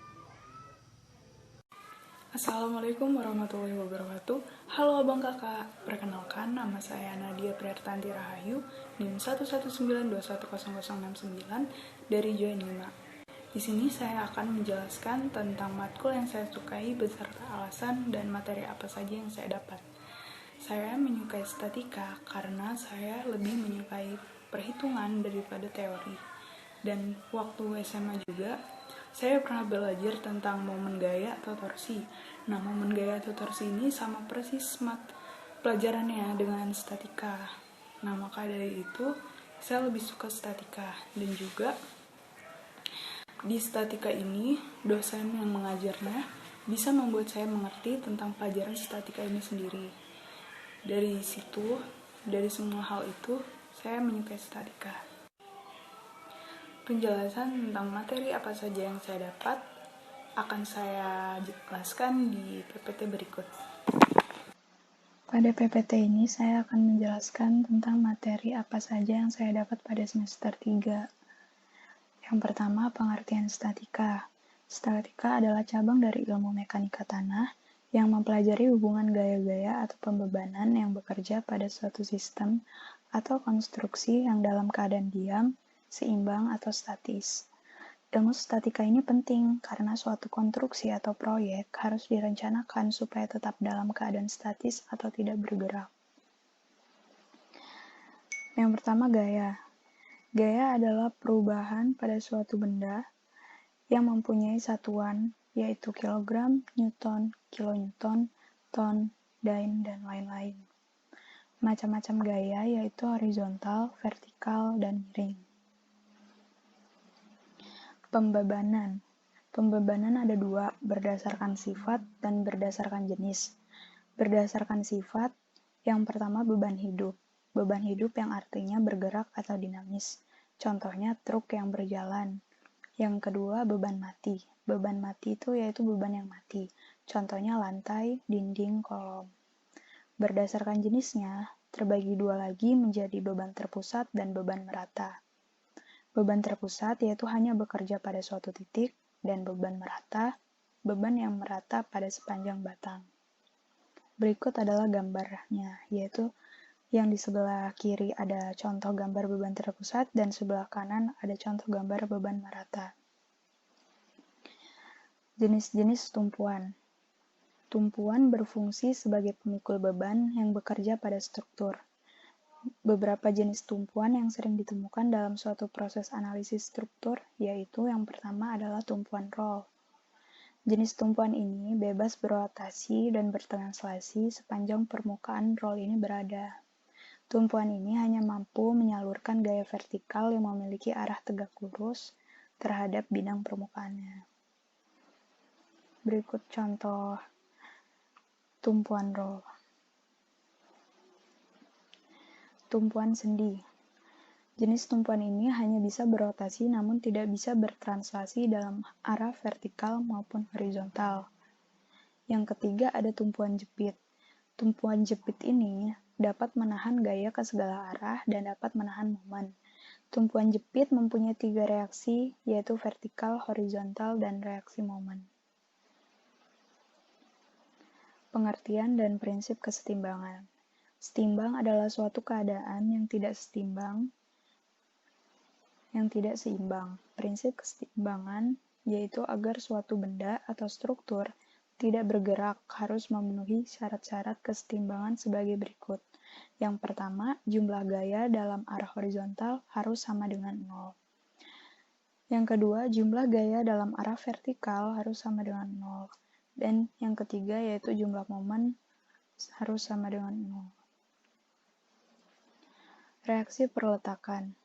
Assalamualaikum warahmatullahi wabarakatuh. Halo abang kakak, perkenalkan nama saya Nadia Priyartanti Rahayu, NIM 119210069 dari Join 5. Di sini saya akan menjelaskan tentang matkul yang saya sukai beserta alasan dan materi apa saja yang saya dapat. Saya menyukai statika karena saya lebih menyukai perhitungan daripada teori. Dan waktu SMA juga, saya pernah belajar tentang momen gaya atau torsi. Nah, momen gaya atau torsi ini sama persis pelajarannya dengan statika. Nah, maka dari itu, saya lebih suka statika. Dan juga, di statika ini, dosen yang mengajarnya bisa membuat saya mengerti tentang pelajaran statika ini sendiri. Dari situ, dari semua hal itu, saya menyukai statika. Penjelasan tentang materi apa saja yang saya dapat akan saya jelaskan di PPT berikut. Pada PPT ini saya akan menjelaskan tentang materi apa saja yang saya dapat pada semester 3. Yang pertama, pengertian statika. Statika adalah cabang dari ilmu mekanika tanah yang mempelajari hubungan gaya-gaya atau pembebanan yang bekerja pada suatu sistem atau konstruksi yang dalam keadaan diam, seimbang, atau statis. Ilmu statika ini penting karena suatu konstruksi atau proyek harus direncanakan supaya tetap dalam keadaan statis atau tidak bergerak. Yang pertama, gaya. Gaya adalah perubahan pada suatu benda yang mempunyai satuan, yaitu kilogram, newton, kilonewton, ton, dyne, dan lain-lain. Macam-macam gaya yaitu horizontal, vertikal, dan miring. Pembebanan. Pembebanan ada dua, berdasarkan sifat dan berdasarkan jenis. Berdasarkan sifat, yang pertama beban hidup. Beban hidup yang artinya bergerak atau dinamis. Contohnya truk yang berjalan. Yang kedua beban mati. Beban mati itu yaitu beban yang mati. Contohnya lantai, dinding, kolom. Berdasarkan jenisnya, terbagi dua lagi menjadi beban terpusat dan beban merata. Beban terpusat yaitu hanya bekerja pada suatu titik, dan beban merata, beban yang merata pada sepanjang batang. Berikut adalah gambarnya, yaitu yang di sebelah kiri ada contoh gambar beban terpusat, dan sebelah kanan ada contoh gambar beban merata. Jenis-jenis tumpuan. Tumpuan berfungsi sebagai pemikul beban yang bekerja pada struktur. Beberapa jenis tumpuan yang sering ditemukan dalam suatu proses analisis struktur, yaitu yang pertama adalah tumpuan roll. Jenis tumpuan ini bebas berotasi dan bertranslasi sepanjang permukaan roll ini berada. Tumpuan ini hanya mampu menyalurkan gaya vertikal yang memiliki arah tegak lurus terhadap bidang permukaannya. Berikut contoh tumpuan roll. Tumpuan sendi. Jenis tumpuan ini hanya bisa berotasi namun tidak bisa bertranslasi dalam arah vertikal maupun horizontal. Yang ketiga ada tumpuan jepit. Tumpuan jepit ini dapat menahan gaya ke segala arah dan dapat menahan momen. Tumpuan jepit mempunyai 3 reaksi, yaitu vertikal, horizontal, dan reaksi momen. Pengertian dan prinsip kesetimbangan. Setimbang adalah suatu keadaan yang tidak seimbang. Prinsip kesetimbangan yaitu agar suatu benda atau struktur tidak bergerak harus memenuhi syarat-syarat kesetimbangan sebagai berikut. Yang pertama, jumlah gaya dalam arah horizontal harus sama dengan 0. Yang kedua, jumlah gaya dalam arah vertikal harus sama dengan 0. Dan yang ketiga yaitu jumlah momen harus sama dengan 0. Reaksi perletakan.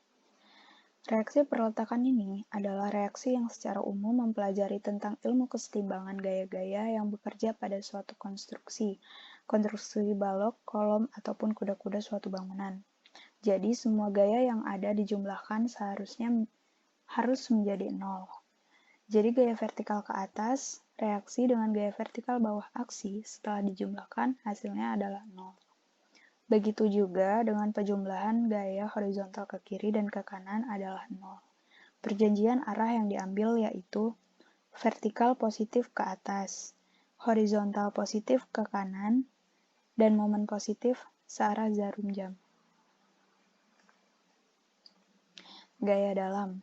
Reaksi perletakan ini adalah reaksi yang secara umum mempelajari tentang ilmu kesetimbangan gaya-gaya yang bekerja pada suatu konstruksi balok, kolom, ataupun kuda-kuda suatu bangunan. Jadi, semua gaya yang ada dijumlahkan seharusnya harus menjadi 0. Jadi, gaya vertikal ke atas, reaksi dengan gaya vertikal bawah aksi setelah dijumlahkan hasilnya adalah 0. Begitu juga dengan penjumlahan gaya horizontal ke kiri dan ke kanan adalah 0. Perjanjian arah yang diambil yaitu vertikal positif ke atas, horizontal positif ke kanan, dan momen positif searah jarum jam. Gaya dalam.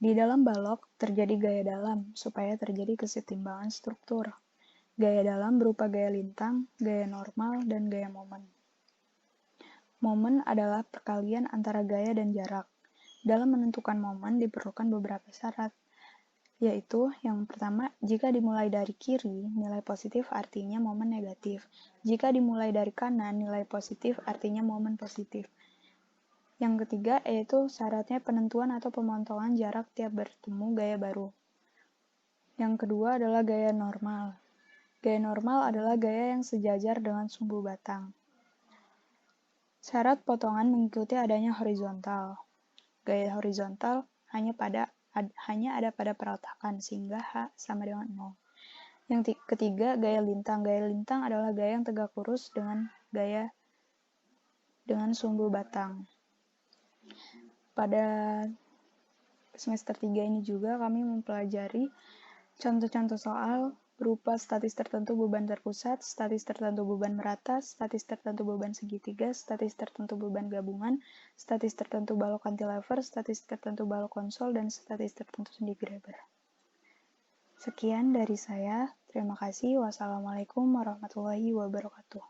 Di dalam balok terjadi gaya dalam supaya terjadi kesetimbangan struktur. Gaya dalam berupa gaya lintang, gaya normal, dan gaya momen. Momen adalah perkalian antara gaya dan jarak. Dalam menentukan momen diperlukan beberapa syarat, yaitu yang pertama, jika dimulai dari kiri, nilai positif artinya momen negatif. Jika dimulai dari kanan, nilai positif artinya momen positif. Yang ketiga, yaitu syaratnya penentuan atau pemotongan jarak tiap bertemu gaya baru. Yang kedua adalah gaya normal. Gaya normal adalah gaya yang sejajar dengan sumbu batang. Syarat potongan mengikuti adanya horizontal. Gaya horizontal hanya ada pada perletakan, sehingga H sama dengan 0. Yang ketiga, gaya lintang. Gaya lintang adalah gaya yang tegak lurus dengan sumbu batang. Pada semester 3 ini juga kami mempelajari contoh-contoh soal berupa statis tertentu beban terpusat, statis tertentu beban merata, statis tertentu beban segitiga, statis tertentu beban gabungan, statis tertentu balok cantilever, statis tertentu balok konsol, dan statis tertentu sendi Graeber. Sekian dari saya. Terima kasih. Wassalamualaikum warahmatullahi wabarakatuh.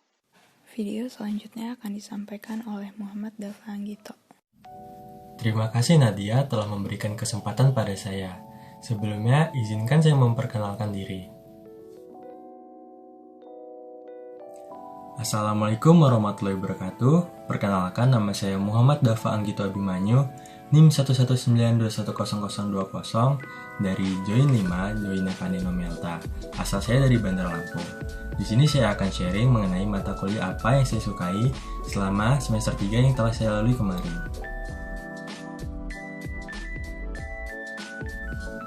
Video selanjutnya akan disampaikan oleh Muhammad Dafa Anggito. Terima kasih Nadia telah memberikan kesempatan pada saya. Sebelumnya, izinkan saya memperkenalkan diri. Assalamualaikum warahmatullahi wabarakatuh. Perkenalkan, nama saya Muhammad Dafa Anggito Abimanyu, NIM 119210020 dari Join 5, Join Akademi Melta. Asal saya dari Bandar Lampung. Di sini saya akan sharing mengenai mata kuliah apa yang saya sukai selama semester 3 yang telah saya lalui kemarin.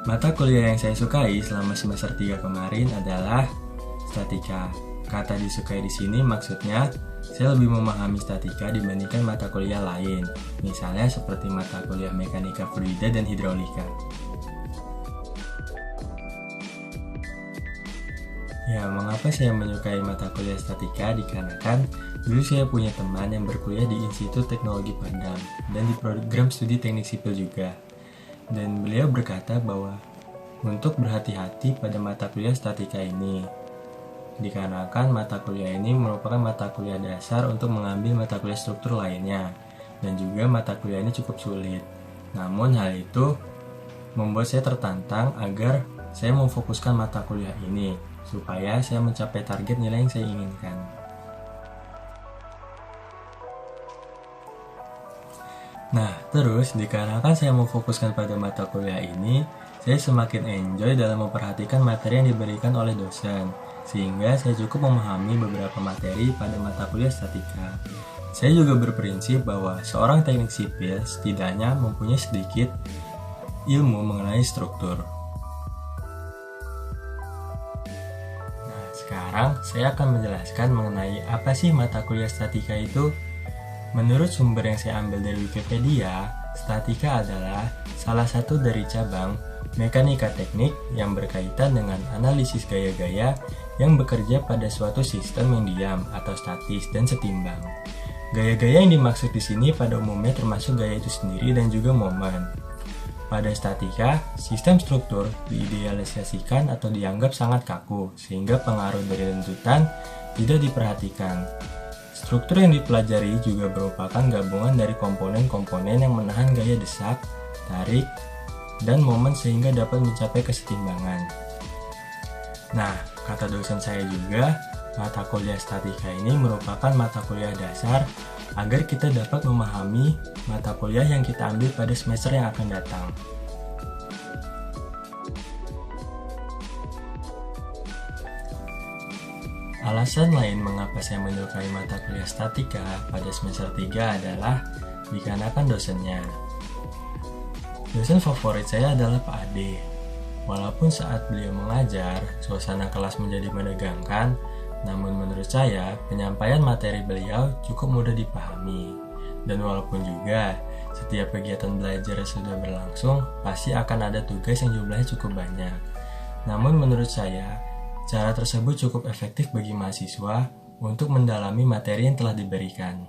Mata kuliah yang saya sukai selama semester 3 kemarin adalah statika. Kata disukai di sini maksudnya saya lebih memahami statika dibandingkan mata kuliah lain, misalnya seperti mata kuliah mekanika fluida dan hidraulika. Ya, mengapa saya menyukai mata kuliah statika? Dikarenakan dulu saya punya teman yang berkuliah di Institut Teknologi Padang dan di program studi teknik sipil juga. Dan beliau berkata bahwa untuk berhati-hati pada mata kuliah statika ini, dikarenakan mata kuliah ini merupakan mata kuliah dasar untuk mengambil mata kuliah struktur lainnya, dan juga mata kuliah ini cukup sulit. Namun hal itu membuat saya tertantang agar saya memfokuskan mata kuliah ini, supaya saya mencapai target nilai yang saya inginkan. Nah, terus dikarenakan saya memfokuskan pada mata kuliah ini, saya semakin enjoy dalam memperhatikan materi yang diberikan oleh dosen, sehingga saya cukup memahami beberapa materi pada mata kuliah statika. Saya juga berprinsip bahwa seorang teknik sipil setidaknya mempunyai sedikit ilmu mengenai struktur. Nah, sekarang saya akan menjelaskan mengenai apa sih mata kuliah statika itu. Menurut sumber yang saya ambil dari Wikipedia, statika adalah salah satu dari cabang mekanika teknik yang berkaitan dengan analisis gaya-gaya yang bekerja pada suatu sistem yang diam atau statis dan setimbang. Gaya-gaya yang dimaksud di sini pada umumnya termasuk gaya itu sendiri dan juga momen. Pada statika, sistem struktur diidealisasikan atau dianggap sangat kaku sehingga pengaruh dari lanjutan tidak diperhatikan. Struktur yang dipelajari juga merupakan gabungan dari komponen-komponen yang menahan gaya desak, tarik, dan momen sehingga dapat mencapai kesetimbangan. Nah, Kata dosen saya juga, mata kuliah statika ini merupakan mata kuliah dasar agar kita dapat memahami mata kuliah yang kita ambil pada semester yang akan datang. Alasan lain mengapa saya menyukai mata kuliah statika pada semester 3 adalah dikarenakan dosennya. Dosen favorit saya adalah Pak Ade. Walaupun saat beliau mengajar, suasana kelas menjadi menegangkan, namun menurut saya, penyampaian materi beliau cukup mudah dipahami. Dan walaupun juga, setiap kegiatan belajar sudah berlangsung, pasti akan ada tugas yang jumlahnya cukup banyak. Namun menurut saya, cara tersebut cukup efektif bagi mahasiswa untuk mendalami materi yang telah diberikan.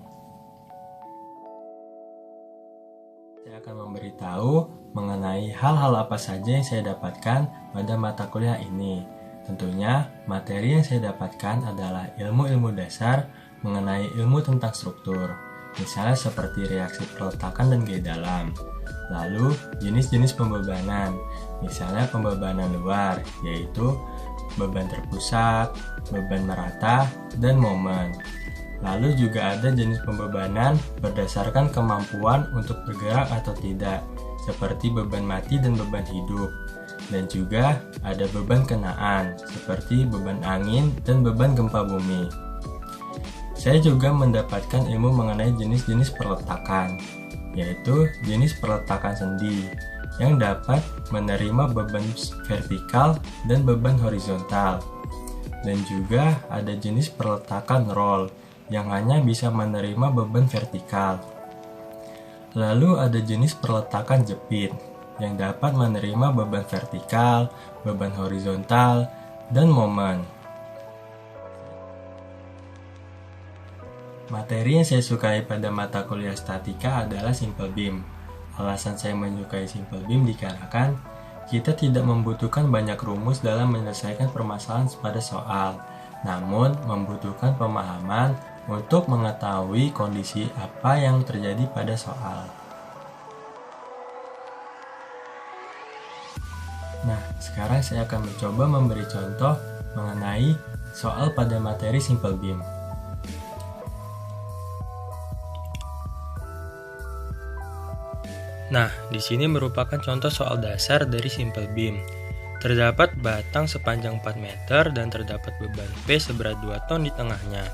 Saya akan memberitahu mengenai hal-hal apa saja yang saya dapatkan pada mata kuliah ini. Tentunya, materi yang saya dapatkan adalah ilmu-ilmu dasar mengenai ilmu tentang struktur, misalnya seperti reaksi peletakan dan gaya dalam. Lalu, jenis-jenis pembebanan, misalnya pembebanan luar, yaitu beban terpusat, beban merata, dan momen. Lalu juga ada jenis pembebanan berdasarkan kemampuan untuk bergerak atau tidak, seperti beban mati dan beban hidup. Dan juga ada beban kenaan, seperti beban angin dan beban gempa bumi. Saya juga mendapatkan ilmu mengenai jenis-jenis perletakan, yaitu jenis perletakan sendi, yang dapat menerima beban vertikal dan beban horizontal. Dan juga ada jenis perletakan roll yang hanya bisa menerima beban vertikal. Lalu ada jenis perletakan jepit yang dapat menerima beban vertikal, beban horizontal, dan momen. Materi yang saya sukai pada mata kuliah statika adalah simple beam. Alasan saya menyukai simple beam dikarenakan kita tidak membutuhkan banyak rumus dalam menyelesaikan permasalahan pada soal, namun membutuhkan pemahaman untuk mengetahui kondisi apa yang terjadi pada soal. Nah, sekarang saya akan mencoba memberi contoh mengenai soal pada materi simple beam. Nah, di sini merupakan contoh soal dasar dari simple beam. Terdapat batang sepanjang 4 meter dan terdapat beban P seberat 2 ton di tengahnya.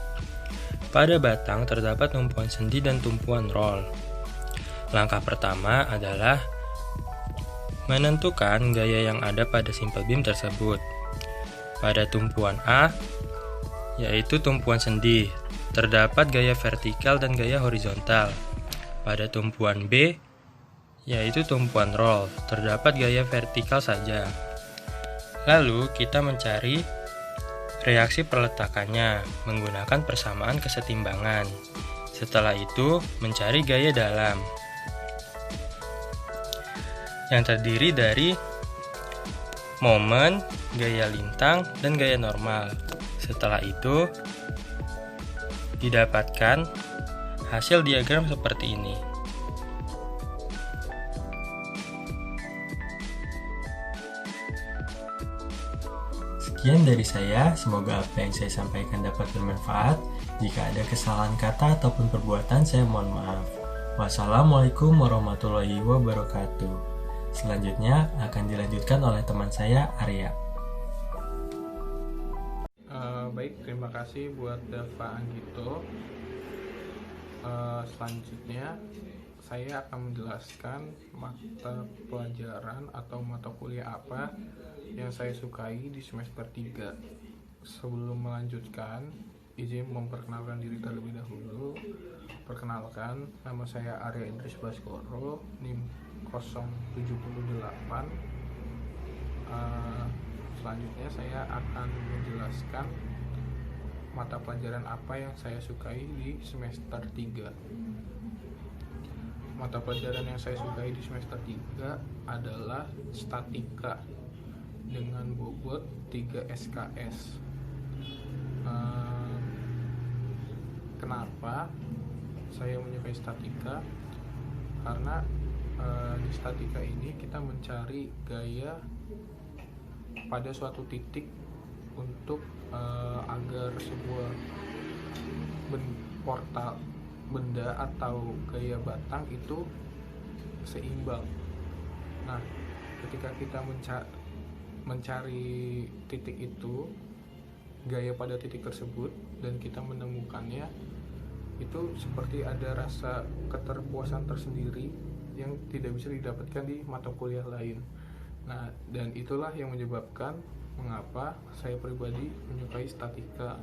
Pada batang terdapat tumpuan sendi dan tumpuan roll. Langkah pertama adalah menentukan gaya yang ada pada simple beam tersebut. Pada tumpuan A, yaitu tumpuan sendi, terdapat gaya vertikal dan gaya horizontal. Pada tumpuan B, yaitu tumpuan roll, terdapat gaya vertikal saja. Lalu kita mencari reaksi perletakannya menggunakan persamaan kesetimbangan. Setelah itu mencari gaya dalam yang terdiri dari momen, gaya lintang, dan gaya normal. Setelah itu didapatkan hasil diagram seperti ini. Sekian dari saya, semoga apa yang saya sampaikan dapat bermanfaat. Jika ada kesalahan kata ataupun perbuatan, saya mohon maaf. Wassalamualaikum warahmatullahi wabarakatuh. Selanjutnya akan dilanjutkan oleh teman saya, Arya. Baik, terima kasih buat Dava Anggito. Selanjutnya saya akan menjelaskan mata pelajaran atau mata kuliah apa yang saya sukai di semester 3. Sebelum melanjutkan, izin memperkenalkan diri terlebih dahulu. Perkenalkan, nama saya Arya Idris Baskoro, NIM 078. Selanjutnya saya akan menjelaskan mata pelajaran apa yang saya sukai di semester 3. Mata pelajaran yang saya sukai di semester 3 adalah statika dengan bobot 3 SKS. Kenapa saya menyukai statika? Karena di statika ini kita mencari gaya pada suatu titik untuk agar sebuah benda atau gaya batang itu seimbang. Nah, ketika kita mencari titik itu, gaya pada titik tersebut, dan kita menemukannya, itu seperti ada rasa keterpuasan tersendiri yang tidak bisa didapatkan di mata kuliah lain. Nah, dan itulah yang menyebabkan mengapa saya pribadi menyukai statika.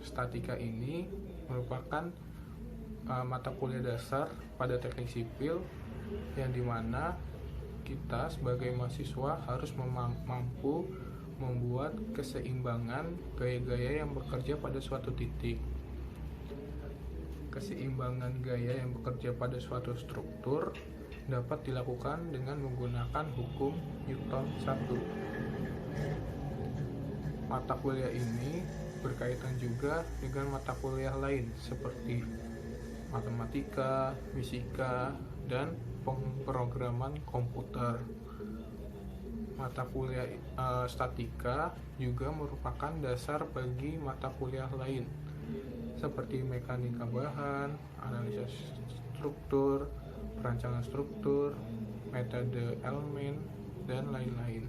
Statika ini merupakan mata kuliah dasar pada teknik sipil yang dimana kita sebagai mahasiswa harus mampu membuat keseimbangan gaya-gaya yang bekerja pada suatu titik. Keseimbangan gaya yang bekerja pada suatu struktur dapat dilakukan dengan menggunakan hukum Newton 1. Mata kuliah ini berkaitan juga dengan mata kuliah lain seperti matematika, fisika, dan pemrograman komputer. Mata kuliah statika juga merupakan dasar bagi mata kuliah lain seperti mekanika bahan, analisa struktur, perancangan struktur, metode elemen, dan lain-lain.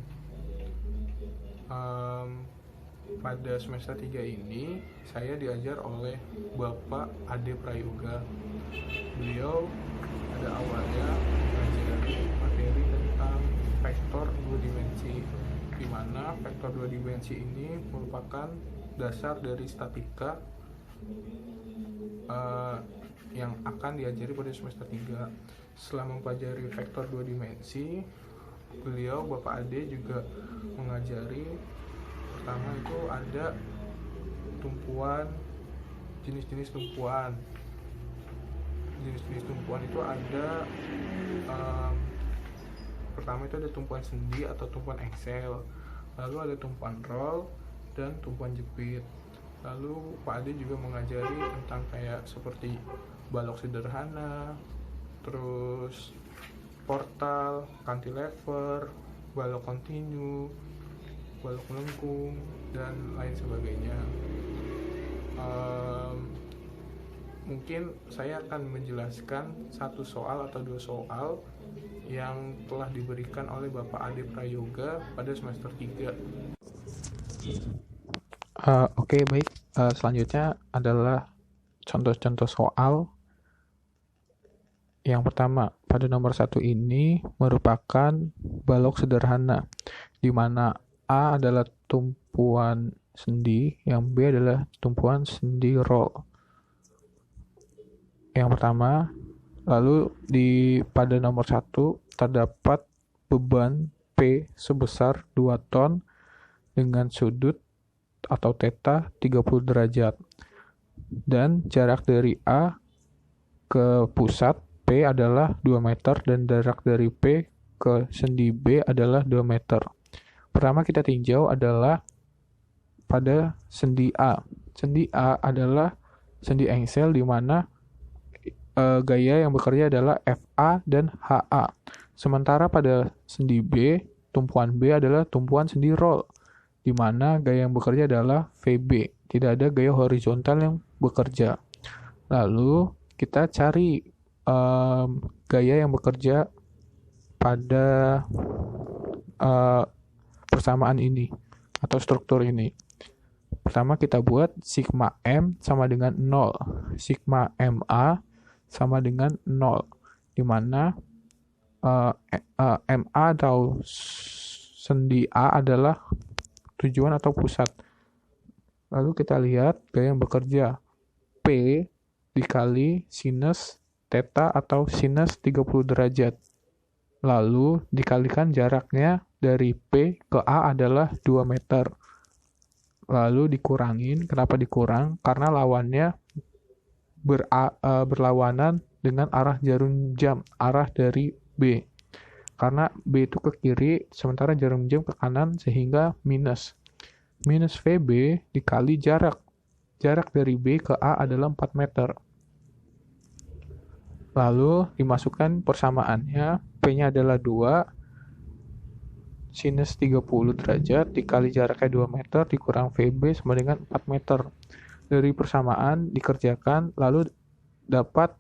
Pada semester 3 ini saya diajar oleh Bapak Ade Prayoga. Beliau pada awalnya mengajari materi tentang vektor 2 dimensi, di mana vektor 2 dimensi ini merupakan dasar dari statika yang akan diajari pada semester 3. Setelah mempelajari vektor 2 dimensi, beliau Bapak Ade juga mengajari, pertama itu ada tumpuan, jenis-jenis tumpuan. Jenis-jenis tumpuan itu ada pertama itu ada tumpuan sendi atau tumpuan engsel, lalu ada tumpuan roll dan tumpuan jepit. Lalu Pak Ade juga mengajari tentang kayak seperti balok sederhana, terus portal, cantilever, balok kontinu, balok melengkung, dan lain sebagainya. Mungkin saya akan menjelaskan satu soal atau dua soal yang telah diberikan oleh Bapak Ade Prayoga pada semester 3. Oke, baik. Selanjutnya adalah contoh-contoh soal. Yang pertama, pada nomor 1 ini merupakan balok sederhana, di mana A adalah tumpuan sendi, yang B adalah tumpuan sendi roll. Yang pertama, lalu pada nomor 1 terdapat beban P sebesar 2 ton dengan sudut atau theta 30 derajat. Dan jarak dari A ke pusat P adalah 2 meter dan jarak dari P ke sendi B adalah 2 meter. Pertama kita tinjau adalah pada sendi A. Sendi A adalah sendi engsel di mana gaya yang bekerja adalah FA dan HA. Sementara pada sendi B, tumpuan B adalah tumpuan sendi roll, di mana gaya yang bekerja adalah VB. Tidak ada gaya horizontal yang bekerja. Lalu kita cari gaya yang bekerja pada persamaan ini atau struktur ini. Pertama kita buat sigma M sama dengan 0. Sigma MA sama dengan 0, di mana MA atau sendi A adalah tujuan atau pusat. Lalu kita lihat gaya yang bekerja P dikali sinus theta atau sinus 30 derajat. Lalu dikalikan jaraknya dari P ke A adalah 2 meter. Lalu dikurangin, kenapa dikurang? Karena lawannya berlawanan dengan arah jarum jam, arah dari B. Karena B itu ke kiri, sementara jarum jam ke kanan, sehingga minus. Minus VB dikali jarak. Jarak dari B ke A adalah 4 meter. Lalu dimasukkan persamaannya, P-nya adalah 2, sinus 30 derajat dikali jaraknya 2 meter dikurang VB sama dengan 4 meter. Dari persamaan dikerjakan, lalu dapat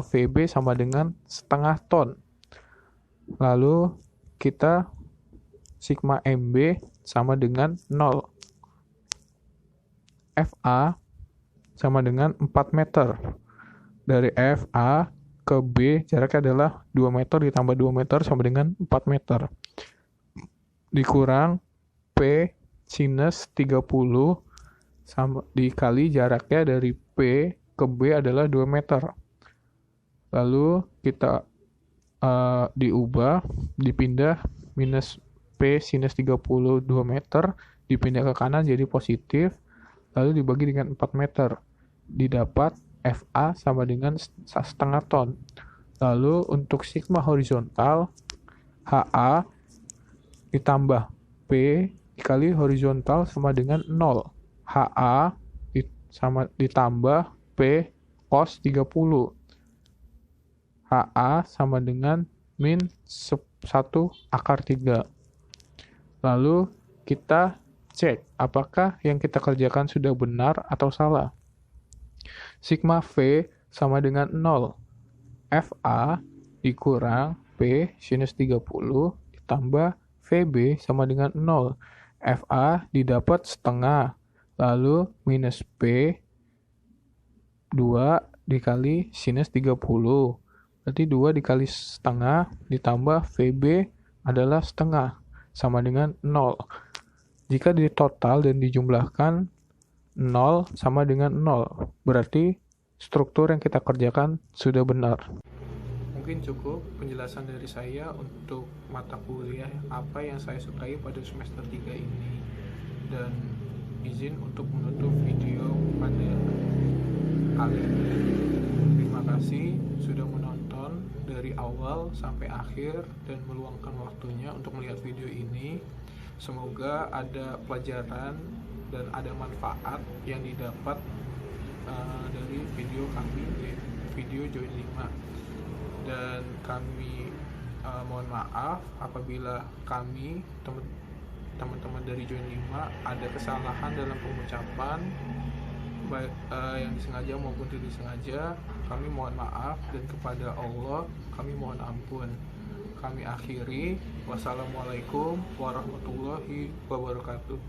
VB sama dengan setengah ton. Lalu kita sigma MB sama dengan 0. FA sama dengan 4 meter. Dari FA ke B jaraknya adalah 2 meter ditambah 2 meter sama dengan 4 meter. Dikurang P sinus 30 sama dikali jaraknya dari P ke B adalah 2 meter. Lalu kita dipindah minus P sinus 32 meter dipindah ke kanan jadi positif, lalu dibagi dengan 4 meter, didapat FA sama dengan setengah ton. Lalu untuk sigma horizontal, HA ditambah P dikali horizontal sama dengan 0. HA sama ditambah P cos 30. HA sama dengan min 1 akar 3. Lalu kita cek apakah yang kita kerjakan sudah benar atau salah. Sigma V sama dengan 0. FA dikurang P sinus 30 ditambah VB sama dengan 0. FA didapat setengah. Lalu minus P 2 dikali sinus 30. Berarti 2 dikali setengah ditambah VB adalah setengah sama dengan 0. Jika ditotal dan dijumlahkan 0 sama dengan 0. Berarti struktur yang kita kerjakan sudah benar. Mungkin cukup penjelasan dari saya untuk mata kuliah apa yang saya sukai pada semester 3 ini. Dan izin untuk menutup video pada kali ini. Terima kasih sudah menonton dari awal sampai akhir dan meluangkan waktunya untuk melihat video ini. Semoga ada pelajaran dan ada manfaat yang didapat dari video kami di video Join 5. Dan kami mohon maaf apabila kami teman-teman dari Join 5 ada kesalahan dalam pengucapan baik yang disengaja maupun tidak disengaja. Kami mohon maaf dan kepada Allah kami mohon ampun. Kami akhiri. Wassalamualaikum warahmatullahi wabarakatuh.